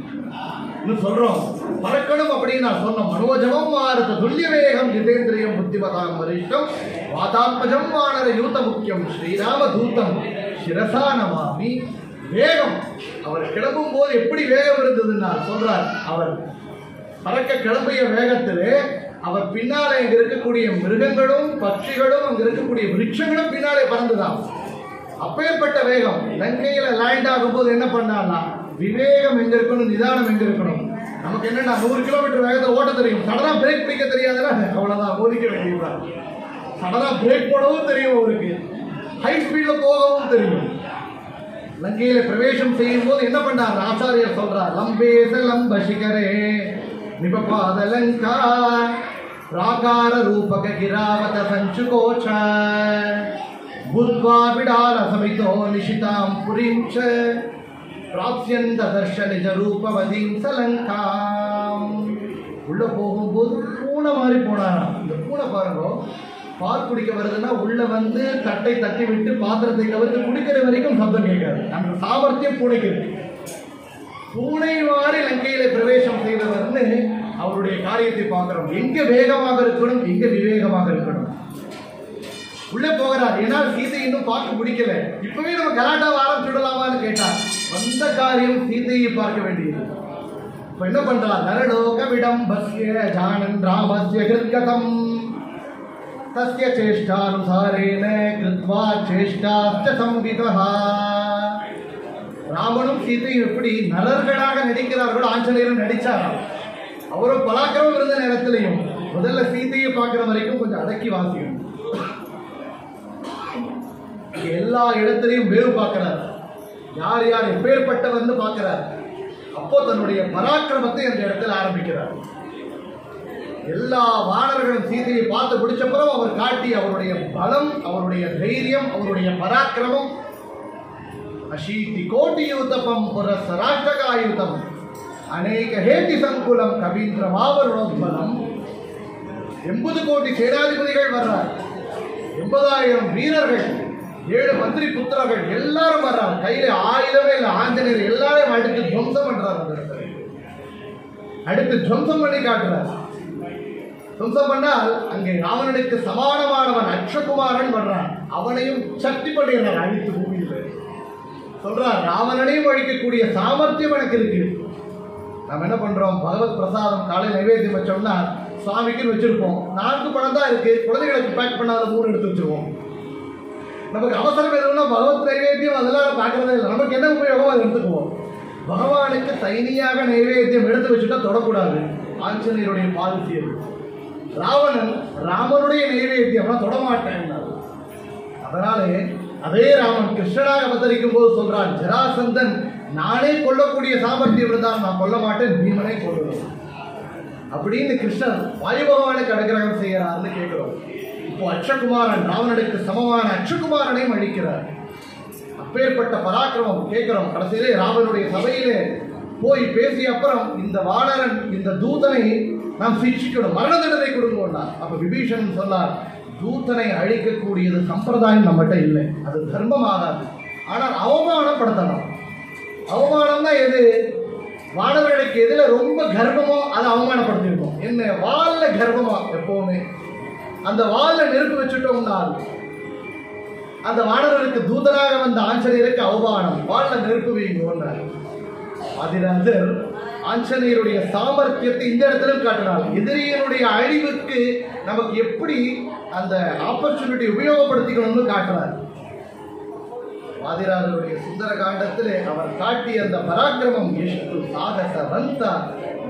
இன்னும் சொல்றோம், பறக்கணும் அப்படின்னு நான் சொன்னோம். மனோஜமம் வாரத துல்லிய வேகம் ஜிதேந்திரியம் புத்திமதாம் வரிஷ்டம் வாதாத்மஜம் வானர யூத முக்கியம் ஸ்ரீராம தூதம் சிரசா நமாமி. வேகம். அவர் கிளம்பும் போது எப்படி வேகம் இருந்ததுன்னா சொல்றார், அவர் பறக்க கிளம்பிய வேகத்திலே அவர் பின்னாலே அங்க இருக்கக்கூடிய மிருகங்களும் பட்சிகளும் அங்க இருக்கக்கூடிய விருட்சங்களும் பின்னாலே பறந்துதான். அப்பேற்பட்ட வேகம். லங்கையில லேண்ட் ஆகும்போது என்ன பண்ணான்னா, விவேகம் எங்க இருக்கணும், நிதானம் எங்க இருக்கணும். நமக்கு என்னன்னா 100 கிலோமீட்டர் வேகத்தில் ஓட்ட தெரியும், சடனா பிரேக் பிடிக்க தெரியாதுன்னா அவ்வளவுதான், ஓதிக்க வேண்டியதுதான். சடனா பிரேக் போடவும் தெரியும் அவருக்கு, ஹை ஸ்பீட்ல போகவும் தெரியும். லங்கையில பிரவேசம் செய்யும் போது என்ன பண்ணார் ஆச்சாரியர் சொல்றார், லம்பேச லம்ப சிகரே நிபபாத லங்கா ராகார ரூபக கிராவத சஞ்சுகோச்ச புத்வா விடால சமிதோ நிஷிதாம் புரிம் ச பிராப்ஸ்யந்த தர்ஷனிஜ ரூபவதீம் சலங்காம். உள்ள போகும்போது பூனை மாதிரி போனாராம். இந்த பூனை பாருங்க, பால் குடிக்க வருதுன்னா உள்ள வந்து தட்டை தட்டி விட்டு பாத்திரத்தை கவர்ந்து குடிக்கிற வரைக்கும் சப்தம் கேட்காது. அந்த சாமர்த்தியம் பூனைக்கு இருக்கு. பூனை மாதிரி லங்கையில பிரவேசம் செய்தவர்னு அவருடைய காரியத்தை பார்க்கிறோம். எங்க வேகமாக இருக்கணும், எங்க விவேகமாக இருக்கணும். உள்ள போகிறார். ஏன்னா சீதை இன்னும் பார்க்க பிடிக்கல. இப்பவே நம்ம கலாட்டாவை ஆரம்பிச்சுடலாமான்னு கேட்டார். வந்த காரியம் சீதையை பார்க்க வேண்டியது. இப்ப என்ன பண்றார், நரலோக விடம்பஸ்ய ஜானன் ராமஸ்ய கிருத்கதம் தஸ்ய சேஷ்டானுசாரேன கிருத்வா சேஷ்டாஸ்ய சம்விதஹ. ராமனும் சீதையும் எப்படி நரர்களாக நடிக்கிறார்களோ ஆஞ்சநேயரும் நடிச்சாராம். அவரும் பலாக்கிரமம் இருந்த நேரத்திலையும் முதல்ல சீதையை பார்க்கிற வரைக்கும் கொஞ்சம் அடக்கி வாசிக்கணும். எல்லா இடத்திலையும் வேவு பார்க்கிறார், யார் யார் எப்பேற்பட்டவர்னு பார்க்கிறார். அப்போ தன்னுடைய பராக்கிரமத்தை அந்த இடத்துல ஆரம்பிக்கிறார். எல்லா வானர்களும் சீதையை பார்த்து பிடிச்சப்புறம் அவர் காட்டி அவருடைய பலம், அவருடைய தைரியம், அவருடைய பராக்கிரமம். அஷீதி கோட்டி யூதபம் புரசராஷ்டகாயுதம் அநேக ஹேதி சங்குலம் கவீந்திர மாவருணோத்பலம். 80 கோடி சேனாதிபதிகள் வர்றார், 80,000 வீரர்கள், 7 மந்திரி புத்திரர்கள் எல்லாரும் வர்றார். கையில ஆயுதமே இல்லை. ஆஞ்சநேயர் எல்லாரையும் அடுத்து துவம்சம் பண்றார். அடுத்து துவம்சம் பண்ணி காட்டுறார். துவம்சம் பண்ணால் அங்கே ராவணனுக்கு சமானமானவன் அக்ஷகுமாரன் வர்றான். அவனையும் சக்தி பண்ணுகிறார் அழித்து பூமியில். சொல்றார், ராவணனையும் அழிக்கக்கூடிய சாமர்த்தியம் எனக்கு இருக்கு. நம்ம என்ன பண்றோம், பகவத் பிரசாதம் காலையில் நைவேத்தியம் வச்சோம்னா சுவாமிக்குன்னு வச்சிருப்போம். 4 பழம் தான் இருக்கு, குழந்தைகளுக்கு பேக் பண்ணாத 3 எடுத்து வச்சிருவோம். நமக்கு அவசரம் எதுவும்னா பகவத் நைவேத்தியம் அதெல்லாம் பார்க்கறதே இல்லை. நமக்கு என்ன உபயோகமோ அதை எடுத்துக்குவோம். பகவானுக்கு தனியாக நைவேத்தியம் எடுத்து வச்சுட்டா தொடக்கூடாது. ஆஞ்சநேயருடைய பாலிசி அது. ராவணன் ராமனுடைய நைவேத்தியம்னா தொடமாட்டேன். அதனாலே அதே ராமன் கிருஷ்ணனாக அவதரிக்கும் போது சொல்றான், ஜராசந்தன் நானே கொல்லக்கூடிய சாமர்த்தியம் இருந்தால் நான் கொல்ல மாட்டேன், பீமனை கொள்ளுவேன் அப்படின்னு கிருஷ்ணன் வாயு பகவானுக்கு அனுகிரகம் செய்யறாருன்னு கேட்கிறோம். இப்போ அக்ஷகுமாரன் ராவணனுக்கு சமமான அக்ஷகுமாரனையும் அழிக்கிறார். அப்பேற்பட்ட பராக்கிரமம் கேட்கிறோம். கடைசியிலே ராவனுடைய சபையிலே போய் பேசிய அப்புறம் இந்த வானரன் இந்த தூதனை நாம் சிக்ஷிக்கணும், மரண தண்டனை கொடுக்கணும்னா. அப்ப விபீஷணன் சொன்னார், தூதனை அழிக்கக்கூடியது சம்பிரதாயம் நம்மகிட்ட இல்லை, அது தர்மமாகாது. ஆனால் அவமானப்படுத்தணும். அவமானம்னா எது, வானவர்களுக்கு எதுல ரொம்ப கர்வமோ அதை அவமானப்படுத்திருக்கோம். என்ன வால்ல கர்வமா எப்பவுமே அந்த வால்ல நெருப்பு வச்சுட்டோம்னா அந்த வானவர்களுக்கு தூதனாக வந்த ஆஞ்சநேயருக்கு அவமானம், வால்ல நெருப்பு வைங்கோன்றார். ஆதிராஜர் ஆஞ்சநேயருடைய சாமர்த்தியத்தை இந்த இடத்துல காட்டினார். எதிரியினுடைய அழிவுக்கு நமக்கு எப்படி அந்த ஆப்பர்ச்சுனிட்டி உபயோகப்படுத்திக்கணும்னு காட்டுறார். ஆதிராஜருடைய சுந்தர காண்டத்திலே அவர் காட்டிய அந்த பராக்கிரமம், ಎಷ್ಟು சாகசவந்த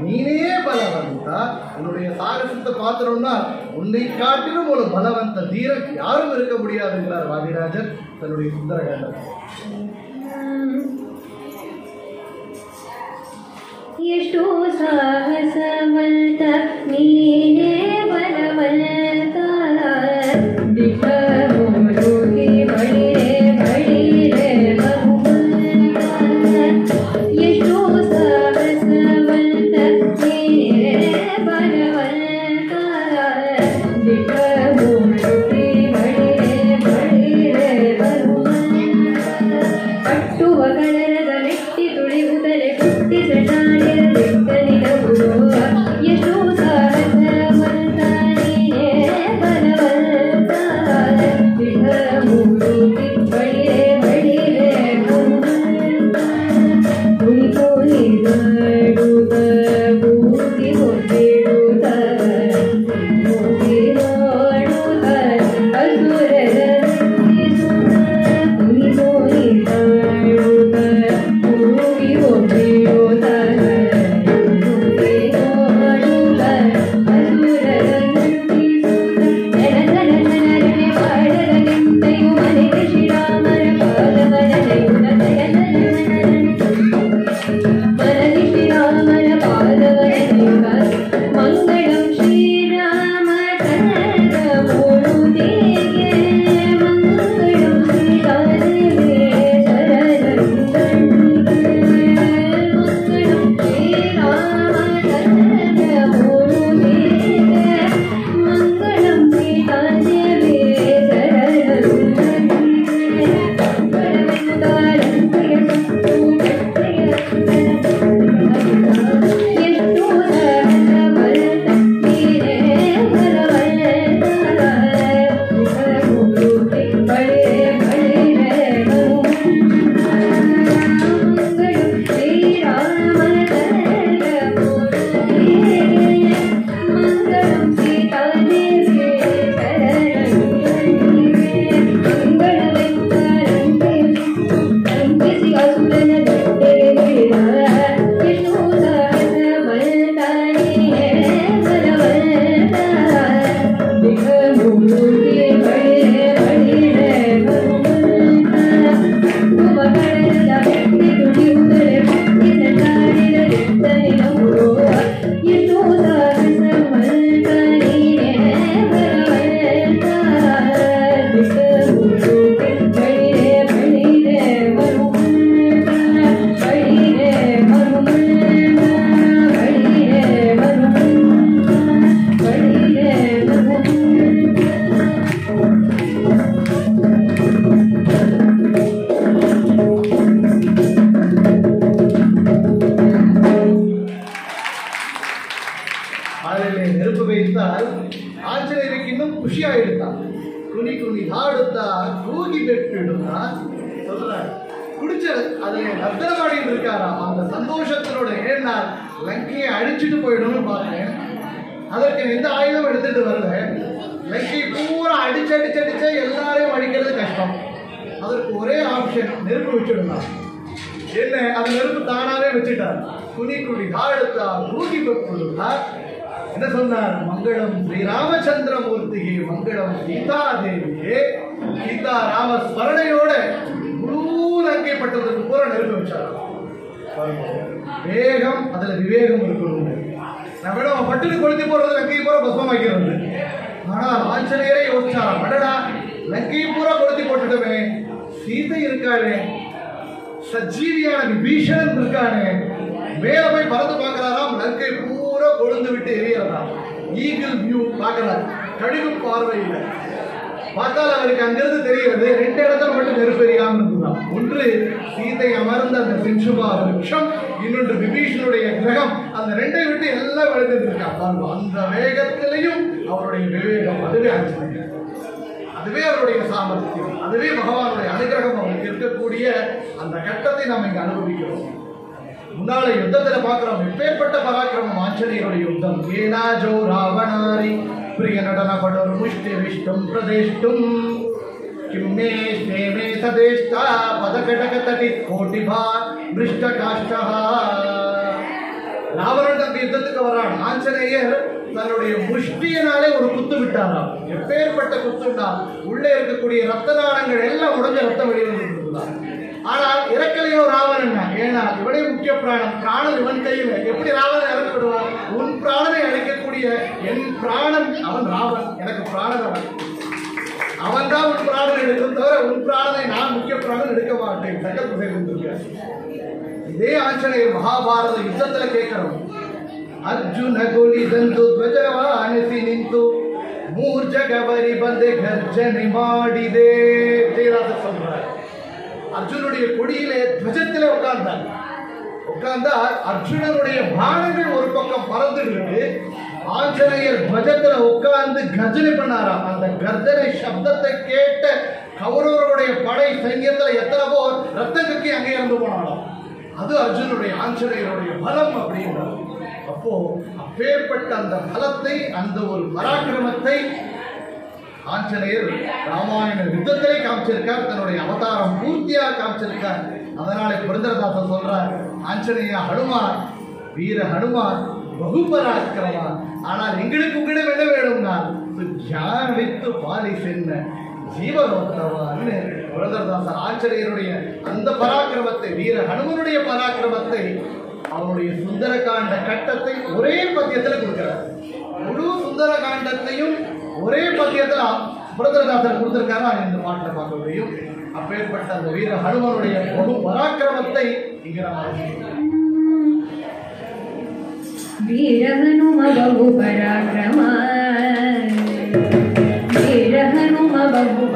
நீனே பலவந்த. உன்னுடைய சாகசத்தை பார்த்தோம்னா உன்னை காட்டிலும் ஒரு பலவந்த தீரன் யாரும் இருக்க முடியாது என்றார் வாதிராஜர் தன்னுடைய சுந்தர காண்டத்தில். ಎಷ್ಟು ಸಾಹಸವಂತ ನೀನೇ ಬಲವಂತ ದಿಕ್ಕಮುರುಗಿ ಬಳಿರೆ ಬಳಿರೆ ಬಹುಮಂತ. ಎಷ್ಟು ಸಾಹಸವಂತ ನೀನೇ ಬಲವಂತ ದಿಕ್ಕಮುರುಗಿ ಬಳಿರೆ ಬಳಿರೆ ಬಹುಮಂತ. ಕಟ್ಟುವ ಕಳರದ ಮೆಟ್ಟಿ ತುಳಿವುದಲೆ ಕುಟ್ಟಿ ಸಟಾಡಿರ ದಿಕ್ಕನಿನ ராவணன் அந்த யுத்தத்துக்கு வர்றான். ஆஞ்சநேயர் தன்னுடைய முஷ்டியினாலே ஒரு குத்து விட்டாராம். எப்பேற்பட்ட குத்துனா உள்ளே இருக்கக்கூடிய ரத்த நாளங்கள் எல்லாம் உடஞ்ச ரத்தம் வெளிவந்துதான். ஆனால் இறக்கலையோ ராவணன். ஏன்னா இவனே முக்கிய பிராணம். பிராணன் இவன் கையில். எப்படி ராவணன் இறக்கப்படுவான்? உன் பிராணனை அழிக்கக்கூடிய என் பிராணன் அவன் ராவன். எனக்கு பிராணன் அவன் தான் உன் பிராணனை எடுக்கும் தவிர உன் பிராணனை நான் முக்கிய பிராணன் எடுக்க மாட்டேன். சங்கல்பம் செய்திருந்திருக்க. இதே ஆஞ்சநேயர் மகாபாரத யுத்தத்துல கேட்கிறோம். ಅರ್ಜುನ ಗೋಲಿದಂದು ಧ್ವಜವಾನಿಸಿ ನಿಂತು ಮೂರ್ಜಗವರಿ ಬಂದೆ ಗರ್ಜನೆ ಮಾಡಿದೆ. அர்ஜுனுடைய கொடியிலே துவஜத்திலே உட்கார்ந்தா அர்ஜுனனுடைய பானங்கள் ஒரு பக்கம் பறந்துட்டு ஆஞ்சநேயர் துவஜத்துல உட்கார்ந்து கர்ஜனை பண்ணாராம். அந்த கர்ஜனை சப்தத்தை கேட்ட கௌரவர்களுடைய படை சைன்யத்துல எத்தனை பேர் ரத்த கக்கி அங்கே இறந்து போனாலும். அது அர்ஜுனுடைய ஆஞ்சநேயருடைய பலம் அப்படின்றார். அப்போ அப்பேற்பட்ட அந்த பலத்தை, அந்த ஒரு பராக்கிரமத்தை ஆஞ்சநேயர் ராமாயண யுத்தத்திலே காமிச்சிருக்கார். தன்னுடைய அவதாரம் பூர்த்தியாக காமிச்சிருக்கார். அதனால புரந்தரதாசன் சொல்றார், ஆஞ்சநேய ஹனுமான், வீர ஹனுமான் பகுபராக்கிரமா. ஆனால் எங்களுக்கு உங்களிடம் என்ன வேணும்னா தியானித்து பாலி சென்ன ஜீவனோத்தரவான்னு புரந்தரதாசன் ஆஞ்சநேயருடைய அந்த பராக்கிரமத்தை, வீர ஹனுமனுடைய பராக்கிரமத்தை, அவனுடைய சுந்தரகாண்ட கட்டத்தை ஒரே பத்தியத்தில் கொடுக்கிறார். முழு சுந்தரகாண்டத்தையும் ஒரே பத்தியத்தில் புரந்தரதாசன் கொடுத்திருக்காரா இந்த பாட்டில் பார்க்க முடியும். அப்பேற்பட்ட அந்த வீர ஹனுமனுடைய பகு பராக்கிரமத்தை இங்க நாம் வீர ஹனும பகு பராக்கிரமா, வீர ஹனும பகு